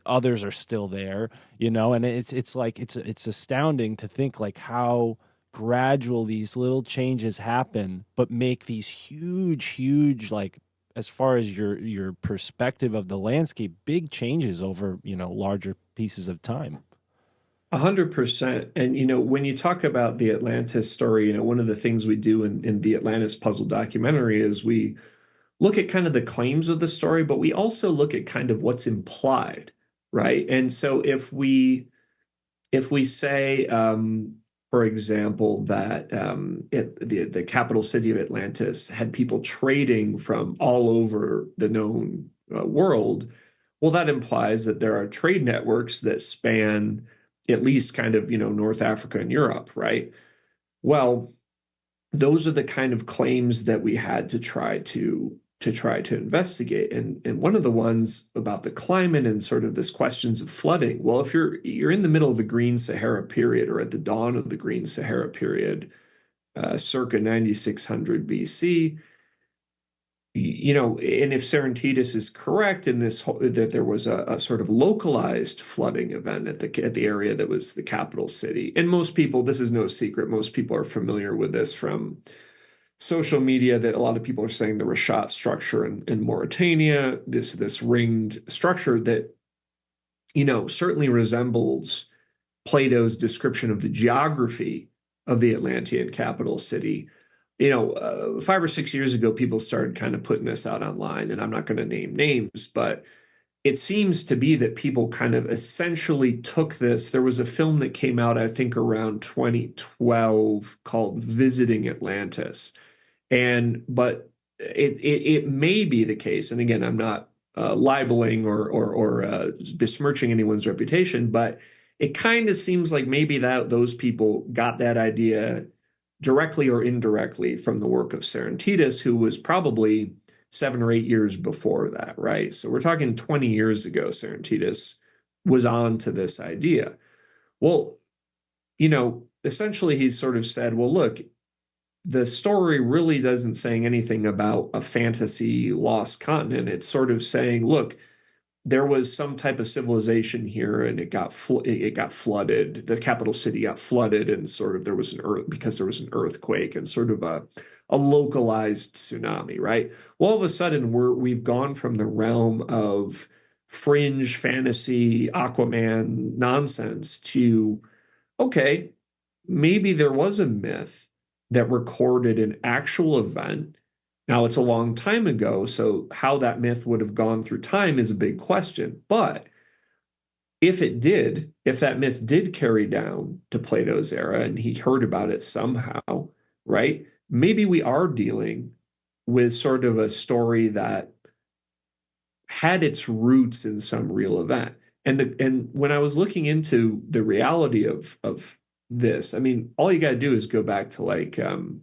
Others are still there, and it's astounding to think like how gradual these little changes happen, but make these huge, like as far as your perspective of the landscape, big changes over, larger pieces of time. 100%. And, when you talk about the Atlantis story, one of the things we do in the Atlantis puzzle documentary is we look at kind of the claims of the story, but we also look at kind of what's implied, right? And so if we say, for example, that the capital city of Atlantis had people trading from all over the known world, well, that implies that there are trade networks that span at least kind of, North Africa and Europe, right? Well, those are the kind of claims that we had to try to investigate. And one of the ones about the climate and sort of this questions of flooding. Well, if you're in the middle of the Green Sahara period or at the dawn of the Green Sahara period, circa 9600 BC, and if Serentitus is correct in this that there was a sort of localized flooding event at the area that was the capital city, and most people, this is no secret, most people are familiar with this from social media, that a lot of people are saying the Rashat structure in Mauritania, this ringed structure that certainly resembles Plato's description of the geography of the Atlantean capital city. 5 or 6 years ago, people started kind of putting this out online, and I'm not going to name names, but it seems to be that people kind of essentially took this. There was a film that came out, I think, around 2012 called Visiting Atlantis. But it may be the case, and again, I'm not libeling or besmirching anyone's reputation, but it kind of seems like maybe that those people got that idea directly or indirectly from the work of Serentitus, who was probably 7 or 8 years before that, right? So we're talking 20 years ago, Serentitus was on to this idea. Well, essentially he's sort of said, well, look, the story really doesn't saying anything about a fantasy lost continent. It's sort of saying, look, there was some type of civilization here, and it got flooded. The capital city got flooded, and sort of there was an earthquake and sort of a localized tsunami, right? Well, all of a sudden we've gone from the realm of fringe fantasy Aquaman nonsense to, okay, maybe there was a myth that recorded an actual event. Now, it's a long time ago, so how that myth would have gone through time is a big question. But if that myth did carry down to Plato's era and he heard about it somehow, right? Maybe we are dealing with sort of a story that had its roots in some real event. And when I was looking into the reality of this, I mean, all you got to do is go back to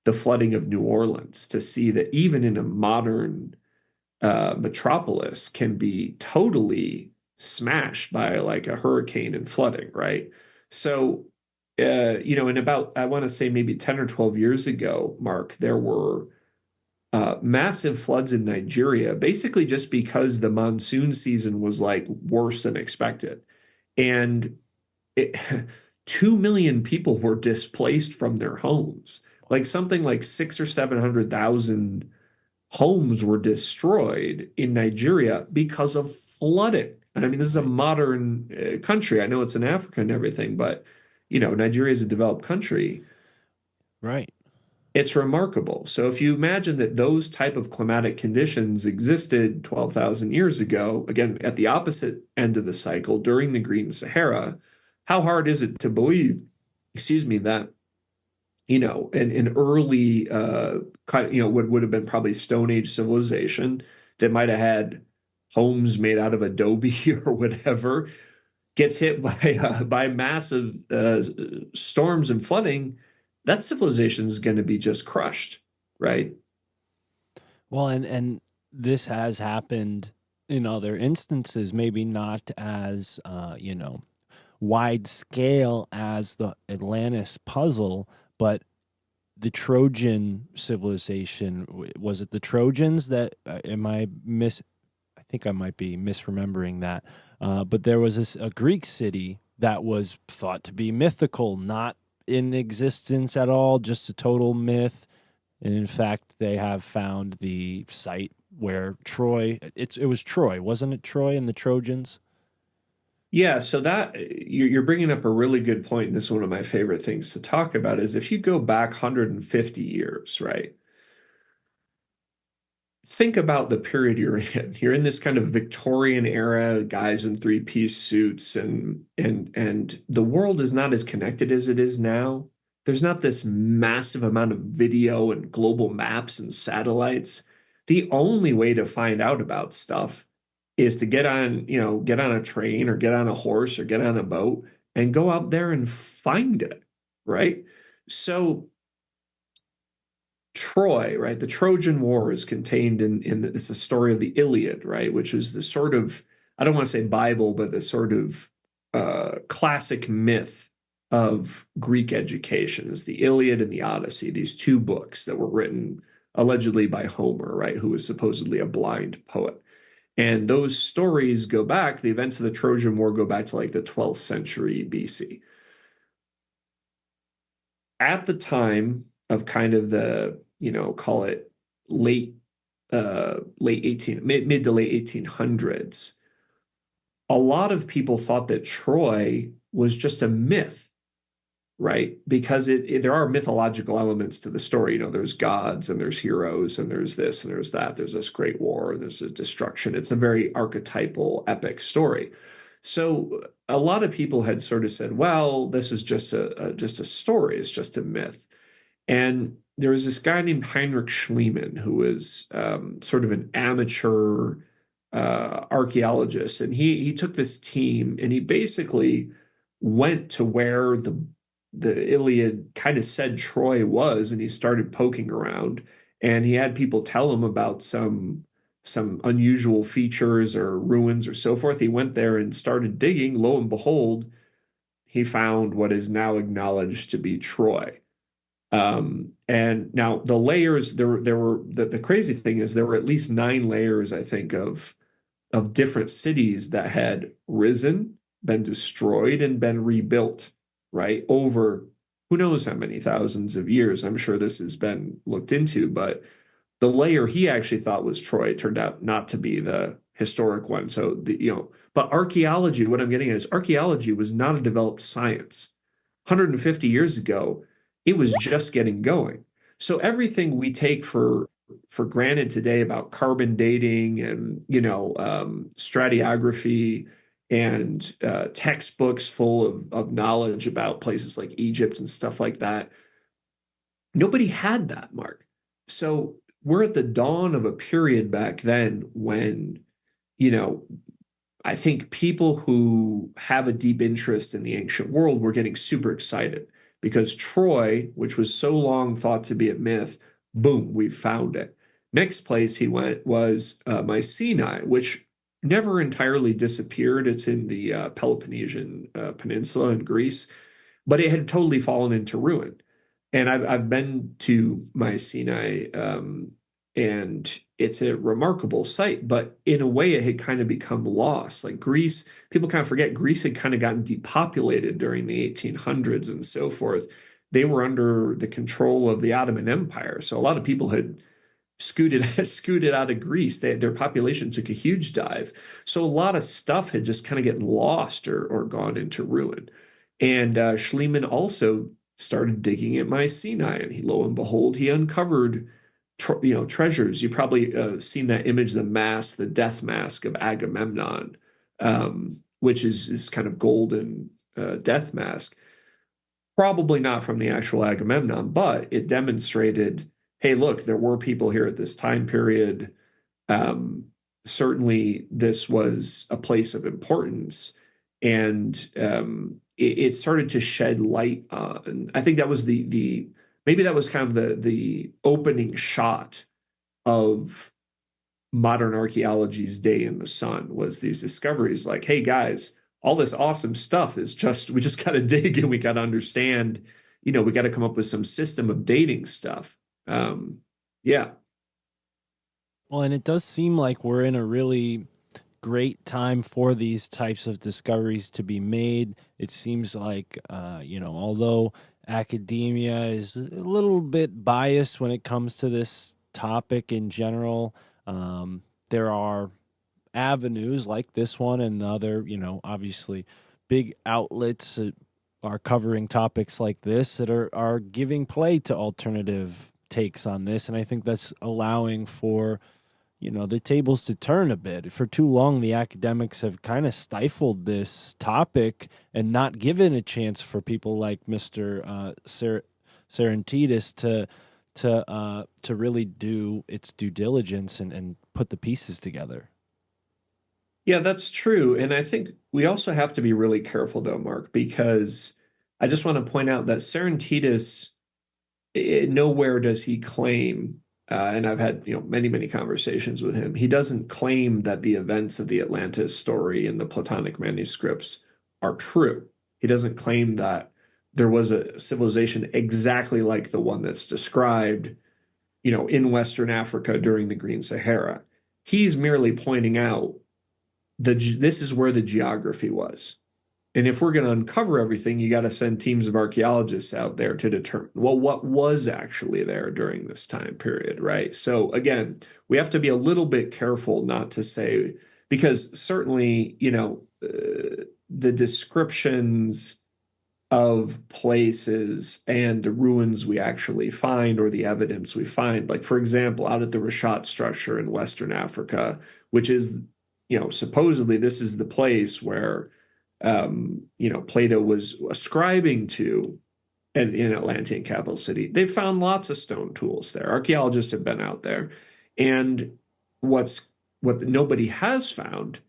the flooding of New Orleans to see that even in a modern metropolis can be totally smashed by like a hurricane and flooding, right? So, in about, I want to say maybe 10 or 12 years ago, Mark, there were massive floods in Nigeria, basically just because the monsoon season was like worse than expected. And it, 2 million people were displaced from their homes. Like something like 600,000 or 700,000 homes were destroyed in Nigeria because of flooding. And I mean, this is a modern country. I know it's in Africa and everything, but Nigeria is a developed country. Right. It's remarkable. So if you imagine that those type of climatic conditions existed 12,000 years ago, again, at the opposite end of the cycle during the Green Sahara, how hard is it to believe, that, an early, what would have been probably Stone Age civilization that might have had homes made out of adobe or whatever, gets hit by massive storms and flooding, that civilization is going to be just crushed, right? Well, and this has happened in other instances, maybe not as wide scale as the Atlantis puzzle, but the Trojan civilization, was it the Trojans that I think I might be misremembering that, but there was a Greek city that was thought to be mythical, not in existence at all, just a total myth. And in fact, they have found the site where Troy, it was Troy, wasn't it Troy and the Trojans? Yeah, so that you're bringing up a really good point. And this is one of my favorite things to talk about is if you go back 150 years, right? Think about the period you're in. You're in this kind of Victorian era, guys in three-piece suits, and the world is not as connected as it is now. There's not this massive amount of video and global maps and satellites. The only way to find out about stuff is to get on a train or get on a horse or get on a boat and go out there and find it, right? So Troy, right? The Trojan War is contained in it's the story of the Iliad, right? Which is the sort of, I don't want to say Bible, but the sort of classic myth of Greek education is the Iliad and the Odyssey, these two books that were written allegedly by Homer, right? Who was supposedly a blind poet. And those stories go back, the events of the Trojan War go back to like the 12th century BC. At the time of kind of the, call it late 18 mid to late 1800s, a lot of people thought that Troy was just a myth, right? Because there are mythological elements to the story. There's gods and there's heroes and there's this and there's that. There's this great war and there's a destruction. It's a very archetypal, epic story. So a lot of people had sort of said, well, this is just a story. It's just a myth. And there was this guy named Heinrich Schliemann who was sort of an amateur archaeologist, and he took this team and he basically went to where the Iliad kind of said Troy was, and he started poking around, and he had people tell him about some unusual features or ruins or so forth. He went there and started digging. Lo and behold, he found what is now acknowledged to be Troy. And now the layers, there were the crazy thing is there were at least 9 layers, I think, of different cities that had risen, been destroyed, and been rebuilt, right? Over who knows how many thousands of years. I'm sure this has been looked into, but the layer he actually thought was Troy turned out not to be the historic one. So but archaeology, what I'm getting at is archaeology was not a developed science. 150 years ago, it was just getting going. So everything we take for granted today about carbon dating and stratigraphy and textbooks full of knowledge about places like Egypt and stuff like that, nobody had that, Mark. So we're at the dawn of a period back then when, I think people who have a deep interest in the ancient world were getting super excited because Troy, which was so long thought to be a myth, boom, we found it. Next place he went was Mycenae, which never entirely disappeared. It's in the Peloponnesian Peninsula in Greece, but it had totally fallen into ruin. And I've been to Mycenae, and it's a remarkable site, but in a way it had kind of become lost. Like Greece, people kind of forget Greece had kind of gotten depopulated during the 1800s and so forth. They were under the control of the Ottoman Empire. So a lot of people had scooted out of Greece. Their population took a huge dive. So a lot of stuff had just kind of gotten lost or gone into ruin. And Schliemann also started digging at Mycenae, and lo and behold, he uncovered treasures. You probably seen that image, the death mask of Agamemnon, which is this kind of golden death mask. Probably not from the actual Agamemnon, but it demonstrated, hey, look, there were people here at this time period. Certainly, this was a place of importance, and it started to shed light on. I think that was maybe that was kind of the opening shot of modern archaeology's day in the sun, was these discoveries like, hey guys, all this awesome stuff is we just got to dig and we got to understand, we got to come up with some system of dating stuff. Yeah. Well, and it does seem like we're in a really great time for these types of discoveries to be made. It seems like, although academia is a little bit biased when it comes to this topic in general, there are avenues like this one and the other, obviously big outlets that are covering topics like this that are giving play to alternative takes on this. And I think that's allowing for, the tables to turn a bit. For too long, the academics have kind of stifled this topic and not given a chance for people like Mr. Serentidis to really do its due diligence and put the pieces together. Yeah, that's true. And I think we also have to be really careful, though, Mark, because I just want to point out that Serentidis, nowhere does he claim, and I've had many, many conversations with him, he doesn't claim that the events of the Atlantis story in the Platonic manuscripts are true. He doesn't claim that there was a civilization exactly like the one that's described, in Western Africa during the Green Sahara. He's merely pointing out this is where the geography was. And if we're going to uncover everything, you got to send teams of archaeologists out there to determine, well, what was actually there during this time period, right? So again, we have to be a little bit careful not to say, because certainly, the descriptions of places and the ruins we actually find or the evidence we find, like, for example, out at the Rashat structure in Western Africa, which is, supposedly this is the place where Plato was ascribing to in Atlantean capital city. They found lots of stone tools there. Archaeologists have been out there. And what nobody has found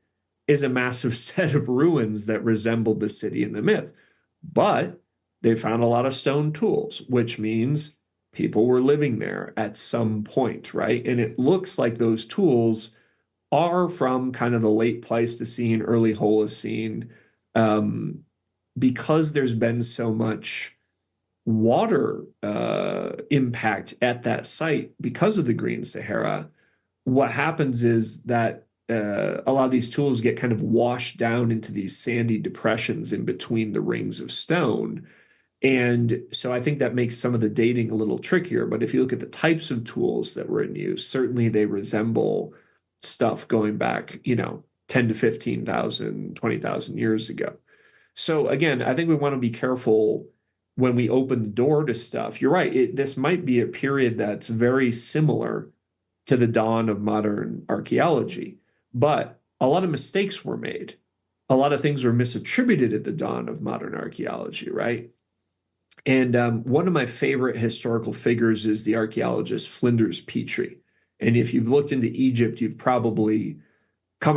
is a massive set of ruins that resembled the city in the myth. But they found a lot of stone tools, which means people were living there at some point, right? And it looks like those tools are from kind of the late Pleistocene, early Holocene, because there's been so much water impact at that site because of the Green Sahara. What happens is that a lot of these tools get kind of washed down into these sandy depressions in between the rings of stone. And so I think that makes some of the dating a little trickier. But if you look at the types of tools that were in use, certainly they resemble stuff going back, 10 to 15,000, 20,000 years ago. So again, I think we want to be careful when we open the door to stuff. You're right. This might be a period that's very similar to the dawn of modern archaeology, but a lot of mistakes were made. A lot of things were misattributed at the dawn of modern archaeology, right? And one of my favorite historical figures is the archaeologist Flinders Petrie. And if you've looked into Egypt, you've probably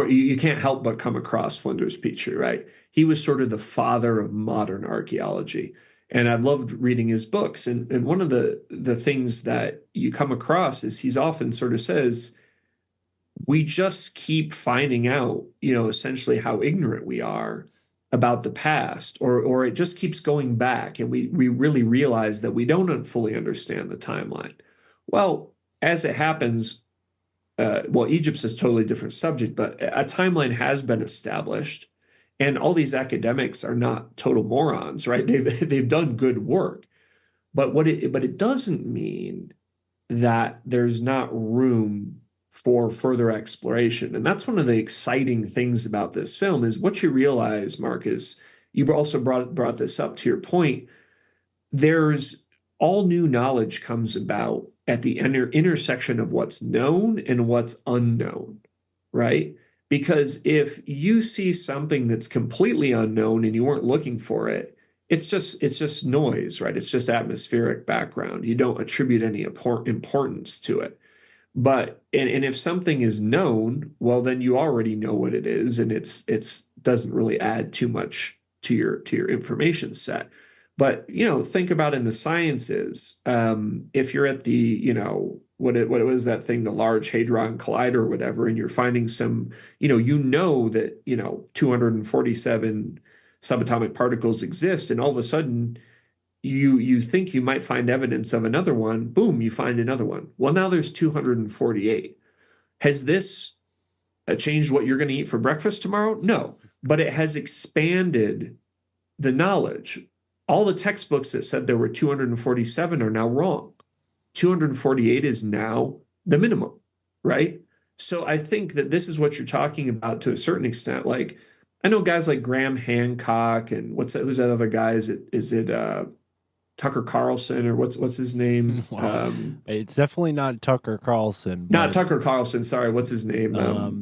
you can't help but come across Flinders Petrie, right? He was sort of the father of modern archaeology. And I've loved reading his books. And one of the things that you come across is he's often sort of says, we just keep finding out, essentially how ignorant we are about the past, or it just keeps going back. And we really realize that we don't fully understand the timeline. Well, as it happens, Egypt's a totally different subject, but a timeline has been established, and all these academics are not total morons, right? They've done good work, but it doesn't mean that there's not room for further exploration, and that's one of the exciting things about this film is what you realize, Mark, is you also brought this up to your point. There's all new knowledge comes about at the intersection of what's known and what's unknown, right? Because if you see something that's completely unknown and you weren't looking for it, it's just noise, right? It's just atmospheric background. You don't attribute any importance to it. But and if something is known, well, then you already know what it is, and it's doesn't really add too much to your information set. But think about in the sciences, if you're at the what was that thing, the Large Hadron Collider or whatever, and you're finding some that 247 subatomic particles exist, and all of a sudden you think you might find evidence of another one, boom, you find another one. Well, now there's 248. Has this changed what you're going to eat for breakfast tomorrow? No, but it has expanded the knowledge. All the textbooks that said there were 247 are now wrong. 248 is now the minimum, right? So I think that this is what you're talking about to a certain extent. Like, I know guys like Graham Hancock and who's that other guy? Is it Tucker Carlson, or what's his name? Well, it's definitely not Tucker Carlson, Not but Tucker Carlson, sorry, what's his name?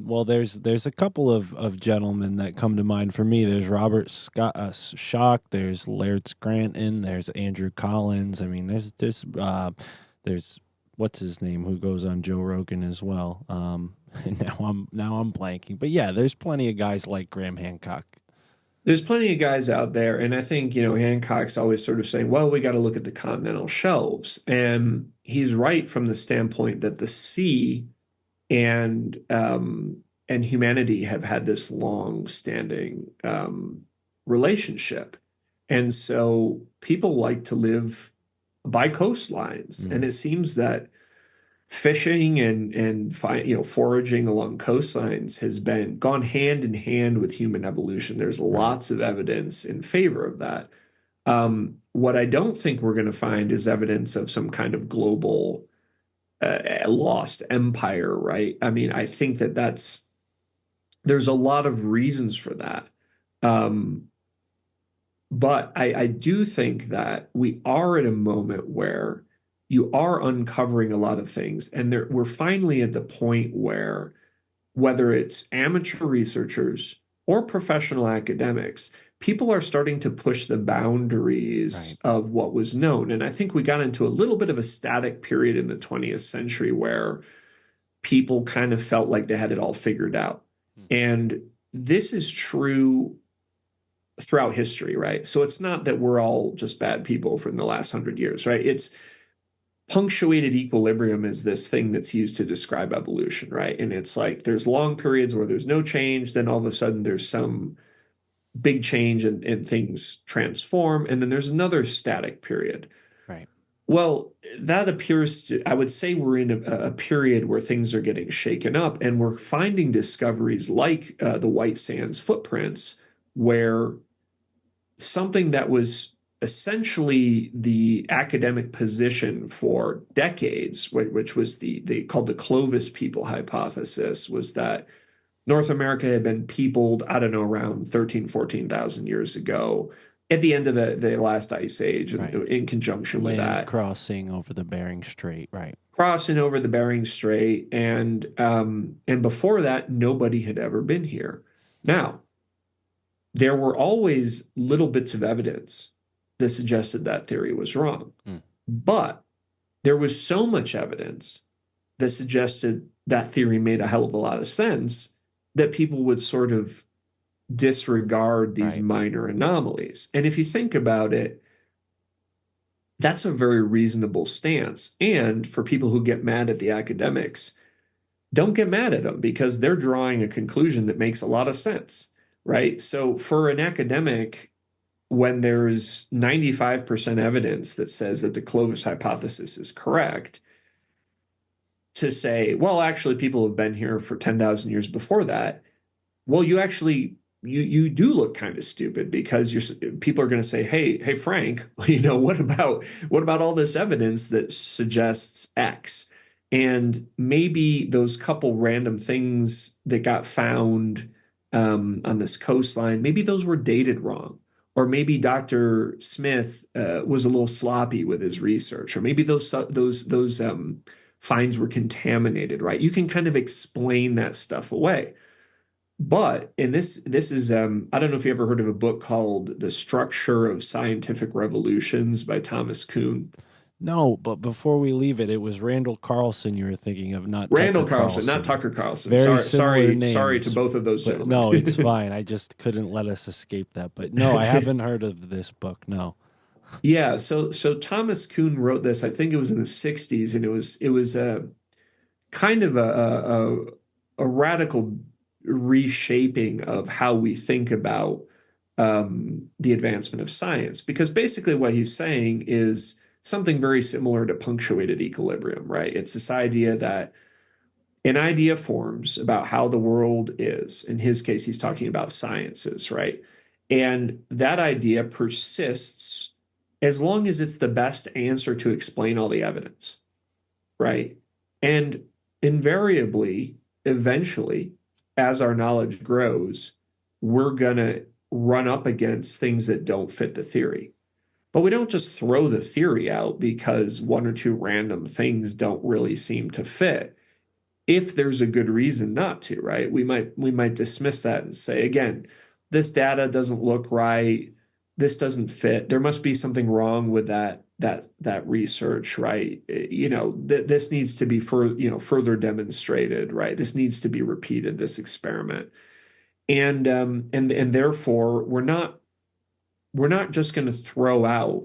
well, there's a couple of gentlemen that come to mind for me. There's Robert Scott Schock. There's Laird Scranton. There's Andrew Collins. I mean, there's what's his name who goes on Joe Rogan as well. And now I'm blanking, but yeah, there's plenty of guys like Graham Hancock. There's plenty of guys out there, and I think, Hancock's always sort of saying, well, we got to look at the continental shelves. And he's right from the standpoint that the sea and humanity have had this long-standing relationship. And so people like to live by coastlines. And it seems that fishing and foraging along coastlines has been gone hand in hand with human evolution. There's lots of evidence in favor of that. What I don't think we're going to find is evidence of some kind of global lost empire, right? I mean, I think there's a lot of reasons for that. But I do think that we are at a moment where you are uncovering a lot of things. And we're finally at the point where, whether it's amateur researchers or professional academics, people are starting to push the boundaries of what was known. And I think we got into a little bit of a static period in the 20th century where people kind of felt like they had it all figured out. And this is true throughout history, right? So it's not that we're all just bad people from the last 100 years, right? It's punctuated equilibrium is this thing that's used to describe evolution, right? And it's like there's long periods where there's no change, then all of a sudden there's some big change and things transform, and then there's another static period. Right. Well, that appears to, I would say we're in a period where things are getting shaken up, and we're finding discoveries like the White Sands footprints, where something that was essentially the academic position for decades, which was they called the Clovis people hypothesis, was that North America had been peopled, I don't know, around 14,000 years ago, at the end of the last ice age, and in conjunction with that. Crossing over the Bering Strait, right. Crossing over the Bering Strait, and before that, nobody had ever been here. Now, there were always little bits of evidence that suggested that theory was wrong. But there was so much evidence that suggested that theory made a hell of a lot of sense that people would sort of disregard these minor anomalies. And if you think about it, that's a very reasonable stance. And for people who get mad at the academics, don't get mad at them, because they're drawing a conclusion that makes a lot of sense, right? So for an academic, when there's 95% evidence that says that the Clovis hypothesis is correct, to say, well, actually, people have been here for 10,000 years before that, well, you actually, you do look kind of stupid, because people are going to say, hey, Frank, what about all this evidence that suggests X? And maybe those couple random things that got found on this coastline, maybe those were dated wrong. Or maybe Dr. Smith was a little sloppy with his research, or maybe those finds were contaminated, right? You can kind of explain that stuff away. But this is I don't know if you ever heard of a book called The Structure of Scientific Revolutions by Thomas Kuhn. No, but before we leave it was Randall Carlson you were thinking of, not Randall Tucker Carlson, not Tucker Carlson. Very sorry names, to both of those gentlemen. No, it's fine. I just couldn't let us escape that. But no, I haven't heard of this book. No. Yeah, so Thomas Kuhn wrote this. I think it was in the 60s, and it was a kind of a radical reshaping of how we think about the advancement of science. Because basically what he's saying is something very similar to punctuated equilibrium, right? It's this idea that an idea forms about how the world is. In his case, he's talking about sciences, right? And that idea persists as long as it's the best answer to explain all the evidence, right? And invariably, eventually, as our knowledge grows, we're going to run up against things that don't fit the theory. But we don't just throw the theory out because one or two random things don't really seem to fit. If there's a good reason not to, right? We might dismiss that and say, again, this data doesn't look right. This doesn't fit. There must be something wrong with that research, right? This needs to be further demonstrated, right? This needs to be repeated, this experiment. And therefore we're not just going to throw out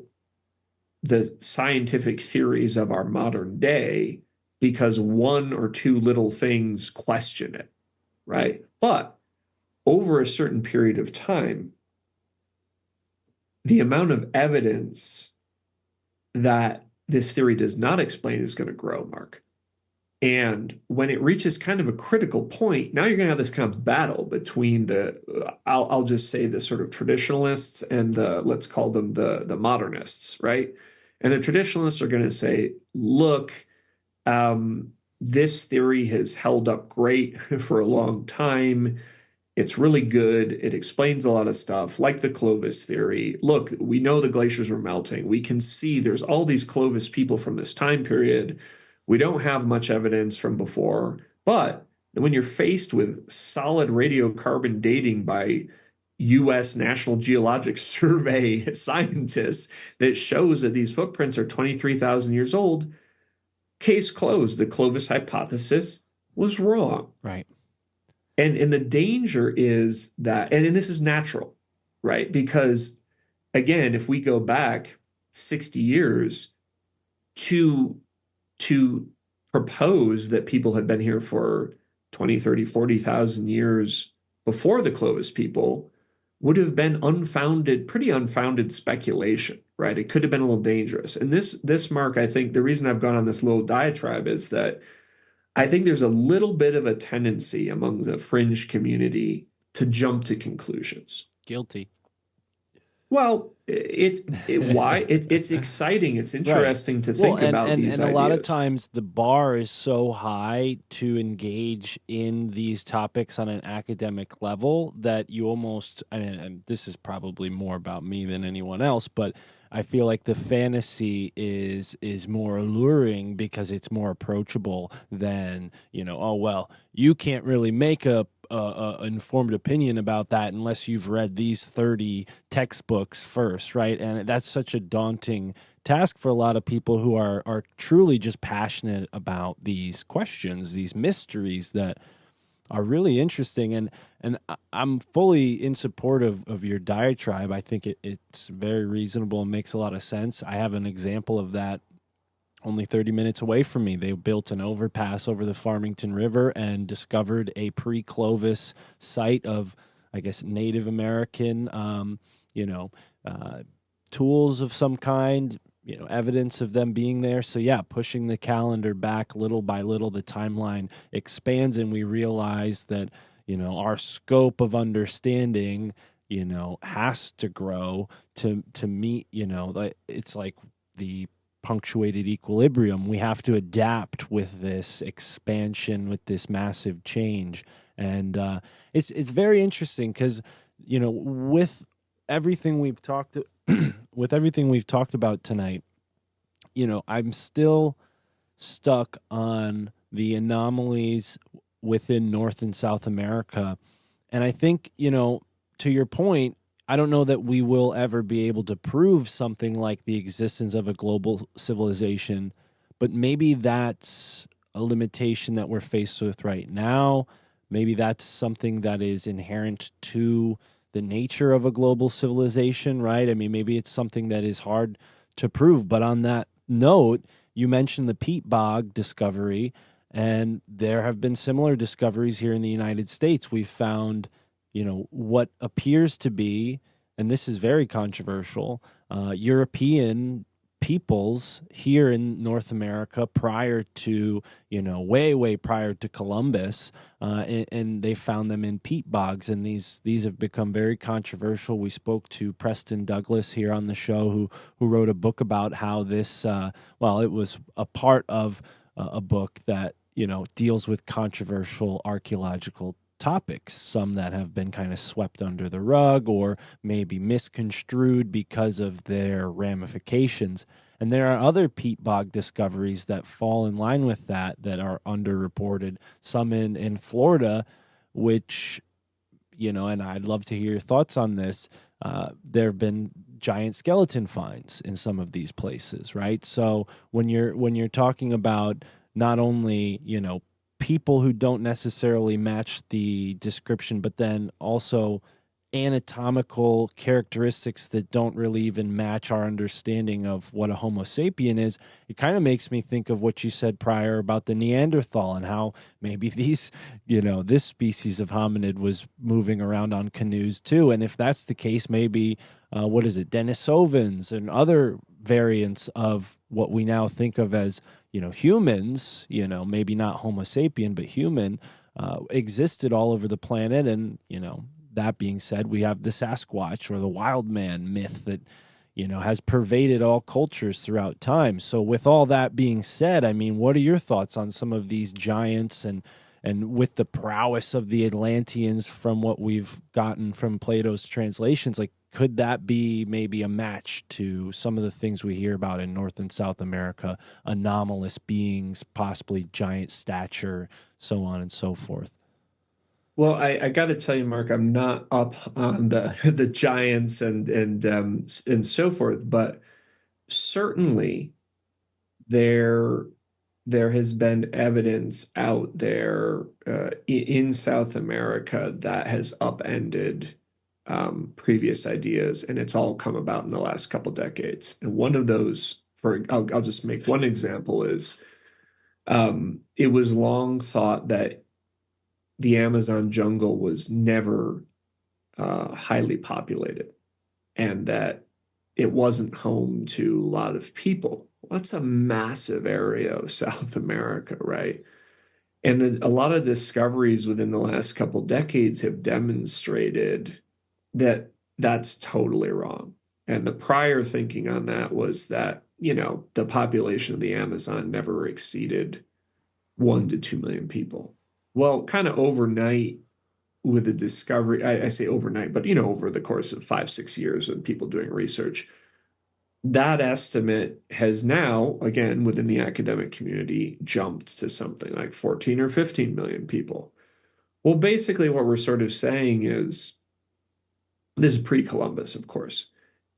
the scientific theories of our modern day because one or two little things question it, right? But over a certain period of time, the amount of evidence that this theory does not explain is going to grow, Mark. And when it reaches kind of a critical point, now you're going to have this kind of battle between I'll just say the sort of traditionalists and let's call them the modernists, right? And the traditionalists are going to say, look, this theory has held up great for a long time. It's really good. It explains a lot of stuff, like the Clovis theory. Look, we know the glaciers were melting. We can see there's all these Clovis people from this time period. We don't have much evidence from before, but when you're faced with solid radiocarbon dating by U.S. National Geologic Survey scientists that shows that these footprints are 23,000 years old, case closed. The Clovis hypothesis was wrong. Right. And the danger is that, and this is natural, right? Because again, if we go back 60 years to propose that people had been here for 20, 30, 40,000 years before the Clovis people would have been pretty unfounded speculation, right? It could have been a little dangerous. And this, Mark, I think the reason I've gone on this little diatribe is that I think there's a little bit of a tendency among the fringe community to jump to conclusions. Guilty. Well, it's exciting. It's interesting to think about these and ideas. a lot of times the bar is so high to engage in these topics on an academic level that you almost, and this is probably more about me than anyone else, but I feel like the fantasy is more alluring because it's more approachable than, oh, well, you can't really make a informed opinion about that unless you've read these 30 textbooks first, right? And that's such a daunting task for a lot of people who are truly just passionate about these questions, these mysteries that are really interesting. And I'm fully in support of your diatribe. I think it's very reasonable and makes a lot of sense. I have an example of that only 30 minutes away from me. They built an overpass over the Farmington River and discovered a pre-Clovis site of, I guess, Native American, tools of some kind, evidence of them being there. So yeah, pushing the calendar back little by little, the timeline expands and we realize that, our scope of understanding, has to grow to meet, it's like the punctuated equilibrium. We have to adapt with this expansion, with this massive change. And it's very interesting because, with everything we've talked about tonight, I'm still stuck on the anomalies within North and South America. And I think, to your point, I don't know that we will ever be able to prove something like the existence of a global civilization, but maybe that's a limitation that we're faced with right now. Maybe that's something that is inherent to the nature of a global civilization, right? I mean, maybe it's something that is hard to prove. But on that note, you mentioned the peat bog discovery, and there have been similar discoveries here in the United States. We've found what appears to be, and this is very controversial, European peoples here in North America prior to, way prior to Columbus, and they found them in peat bogs, and these have become very controversial. We spoke to Preston Douglas here on the show, who wrote a book about how this, it was a part of a book that, deals with controversial archaeological topics, some that have been kind of swept under the rug or maybe misconstrued because of their ramifications. And there are other peat bog discoveries that fall in line with that are underreported, some in Florida, which, and I'd love to hear your thoughts on this. There have been giant skeleton finds in some of these places, right? So when you're talking about not only, people who don't necessarily match the description, but then also anatomical characteristics that don't really even match our understanding of what a Homo sapien is, it kind of makes me think of what you said prior about the Neanderthal and how maybe these, this species of hominid was moving around on canoes too. And if that's the case, maybe, Denisovans and other variants of what we now think of as, humans, maybe not Homo sapien, but human, existed all over the planet. And, that being said, we have the Sasquatch or the wild man myth that, has pervaded all cultures throughout time. So with all that being said, I mean, what are your thoughts on some of these giants and with the prowess of the Atlanteans from what we've gotten from Plato's translations? Like, could that be maybe a match to some of the things we hear about in North and South America, anomalous beings, possibly giant stature, so on and so forth? Well, I got to tell you, Mark, I'm not up on the giants and so forth, but certainly there has been evidence out there in South America that has upended previous ideas, and it's all come about in the last couple decades. And one of those, I'll just make one example, is it was long thought that the Amazon jungle was never highly populated and that it wasn't home to a lot of people. Well, that's a massive area of South America, right? And then a lot of discoveries within the last couple decades have demonstrated that that's totally wrong. And the prior thinking on that was that, the population of the Amazon never exceeded 1 to 2 million people. Well, kind of overnight with the discovery, I say overnight, but over the course of 5-6 years of people doing research, that estimate has now, again, within the academic community, jumped to something like 14 or 15 million people. Well, basically what we're sort of saying is, this is pre-Columbus, of course.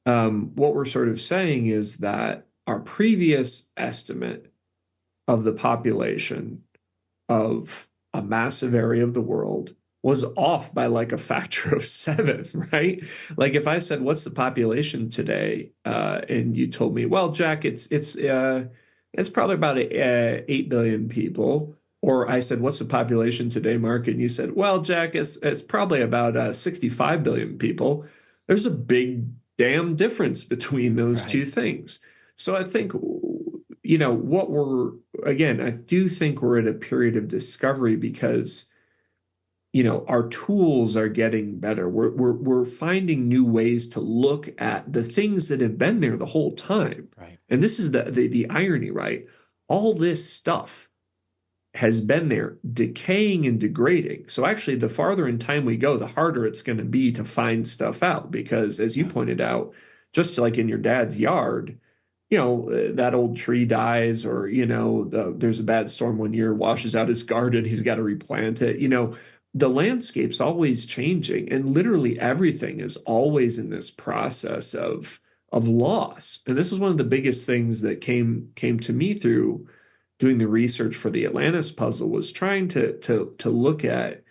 What we're sort of saying is that our previous estimate of the population of a massive area of the world was off by like a factor of 7, right? Like if I said, what's the population today? And you told me, well, Jack, it's probably about 8 billion people. Or I said, what's the population today, Mark? And you said, well, Jack, it's probably about 65 billion people. There's a big damn difference between those two things. So I think, I do think we're at a period of discovery because, our tools are getting better. We're finding new ways to look at the things that have been there the whole time. Right. And this is the irony, right? All this stuff has been there, decaying and degrading. So actually, the farther in time we go, the harder it's going to be to find stuff out. Because as you pointed out, just like in your dad's yard, that old tree dies, or, there's a bad storm one year, washes out his garden, he's got to replant it. The landscape's always changing, and literally everything is always in this process of loss. And this is one of the biggest things that came to me through doing the research for the Atlantis puzzle, was trying to look at,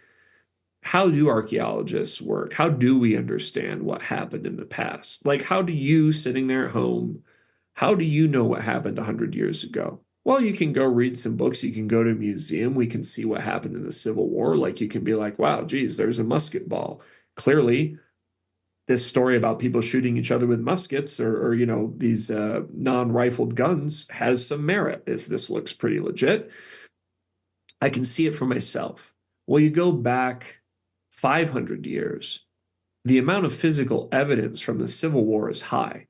how do archaeologists work? How do we understand what happened in the past? Like, how do you, sitting there at home, how do you know what happened 100 years ago? Well, you can go read some books. You can go to a museum. We can see what happened in the Civil War. Like, you can be like, wow, geez, there's a musket ball. Clearly, this story about people shooting each other with muskets or these non-rifled guns has some merit. This looks pretty legit. I can see it for myself. Well, you go back 500 years, the amount of physical evidence from the Civil War is high.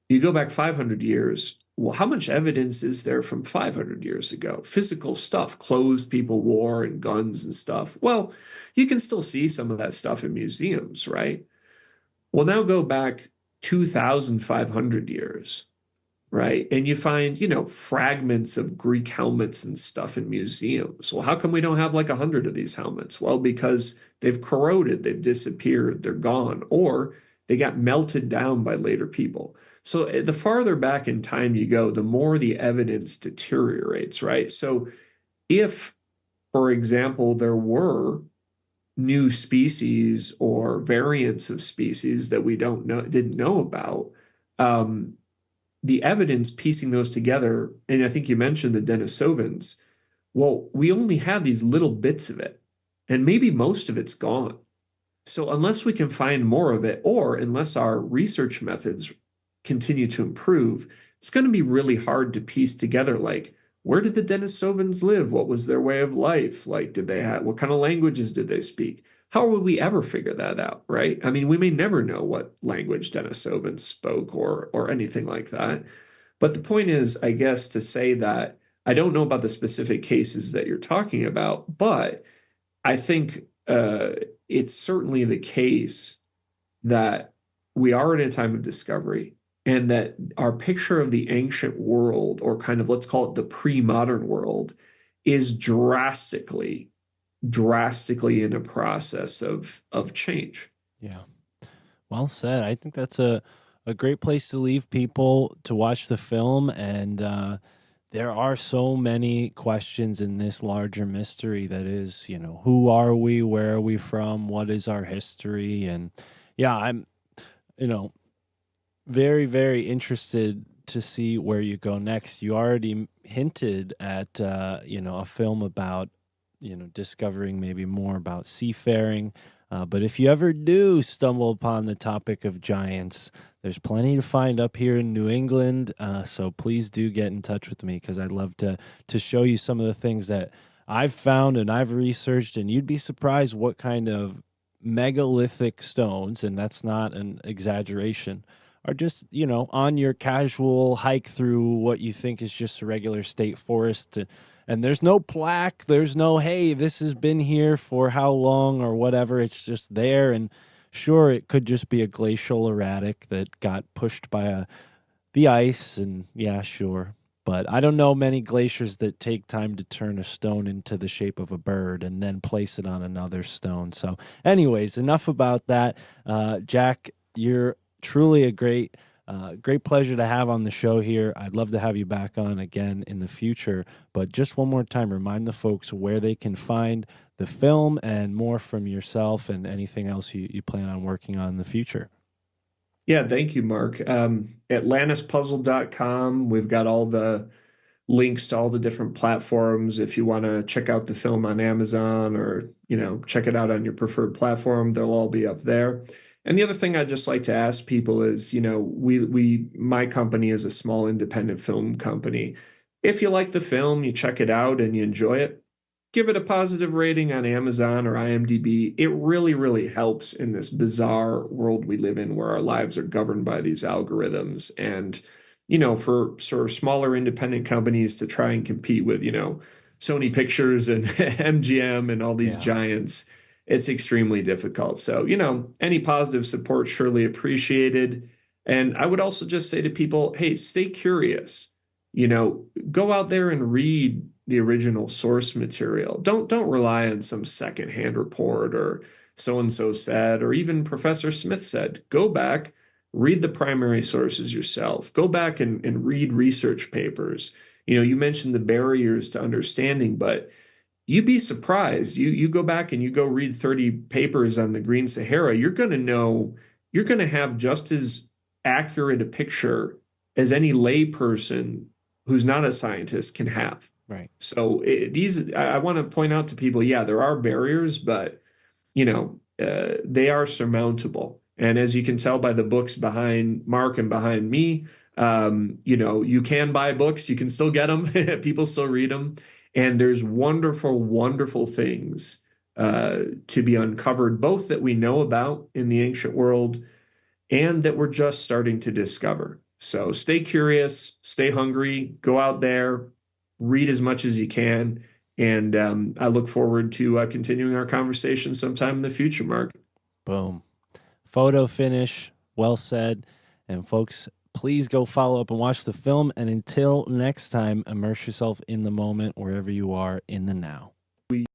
You go back 500 years, well, how much evidence is there from 500 years ago? Physical stuff, clothes people wore and guns and stuff. Well, you can still see some of that stuff in museums, right? Well, now go back 2,500 years, right? And you find, fragments of Greek helmets and stuff in museums. Well, how come we don't have like 100 of these helmets? Well, because they've corroded, they've disappeared, they're gone, or they got melted down by later people. So the farther back in time you go, the more the evidence deteriorates, right? So if, for example, there were new species or variants of species that we didn't know about, the evidence piecing those together, and I think you mentioned the Denisovans, well, we only have these little bits of it, and maybe most of it's gone. So unless we can find more of it, or unless our research methods continue to improve, it's going to be really hard to piece together, like, where did the Denisovans live? What was their way of life? Like, what kind of languages did they speak? How would we ever figure that out, right? I mean, we may never know what language Denisovans spoke or anything like that. But the point is, I guess, to say that I don't know about the specific cases that you're talking about, but I think it's certainly the case that we are in a time of discovery, and that our picture of the ancient world, or kind of, let's call it the pre-modern world, is drastically in a process of change. Yeah. Well said. I think that's a great place to leave people to watch the film. And there are so many questions in this larger mystery that is, who are we? Where are we from? What is our history? And yeah, I'm, very, very interested to see where you go next. You already hinted at, a film about, discovering maybe more about seafaring. But if you ever do stumble upon the topic of giants, there's plenty to find up here in New England. So please do get in touch with me, because I'd love to show you some of the things that I've found and I've researched, and you'd be surprised what kind of megalithic stones, and that's not an exaggeration, are just, on your casual hike through what you think is just a regular state forest. And there's no plaque. There's no, hey, this has been here for how long or whatever. It's just there. And sure, it could just be a glacial erratic that got pushed by the ice. And yeah, sure. But I don't know many glaciers that take time to turn a stone into the shape of a bird and then place it on another stone. So anyways, enough about that. Jack, you're truly a great pleasure to have on the show here. I'd love to have you back on again in the future. But just one more time, remind the folks where they can find the film and more from yourself and anything else you plan on working on in the future. Yeah, thank you, Mark. AtlantisPuzzle.com. We've got all the links to all the different platforms. If you want to check out the film on Amazon, or, check it out on your preferred platform, they'll all be up there. And the other thing I'd just like to ask people is, my company is a small independent film company. If you like the film, you check it out and you enjoy it, give it a positive rating on Amazon or IMDb. It really, really helps in this bizarre world we live in, where our lives are governed by these algorithms. And, for sort of smaller independent companies to try and compete with, Sony Pictures and MGM and all these giants, it's extremely difficult. So, any positive support surely appreciated. And I would also just say to people, hey, stay curious. Go out there and read the original source material. Don't rely on some secondhand report or so-and-so said, or even Professor Smith said. Go back, read the primary sources yourself. Go back and read research papers. You mentioned the barriers to understanding, but you'd be surprised. You go back and you go read 30 papers on the Green Sahara, you're going to have just as accurate a picture as any layperson who's not a scientist can have. Right. So I want to point out to people, yeah, there are barriers, but, they are surmountable. And as you can tell by the books behind Mark and behind me, you can buy books, you can still get them, people still read them. And there's wonderful, wonderful things to be uncovered, both that we know about in the ancient world and that we're just starting to discover. So stay curious, stay hungry, go out there, read as much as you can. And I look forward to continuing our conversation sometime in the future, Mark. Boom. Photo finish. Well said. And folks, please go follow up and watch the film. And until next time, immerse yourself in the moment wherever you are in the now.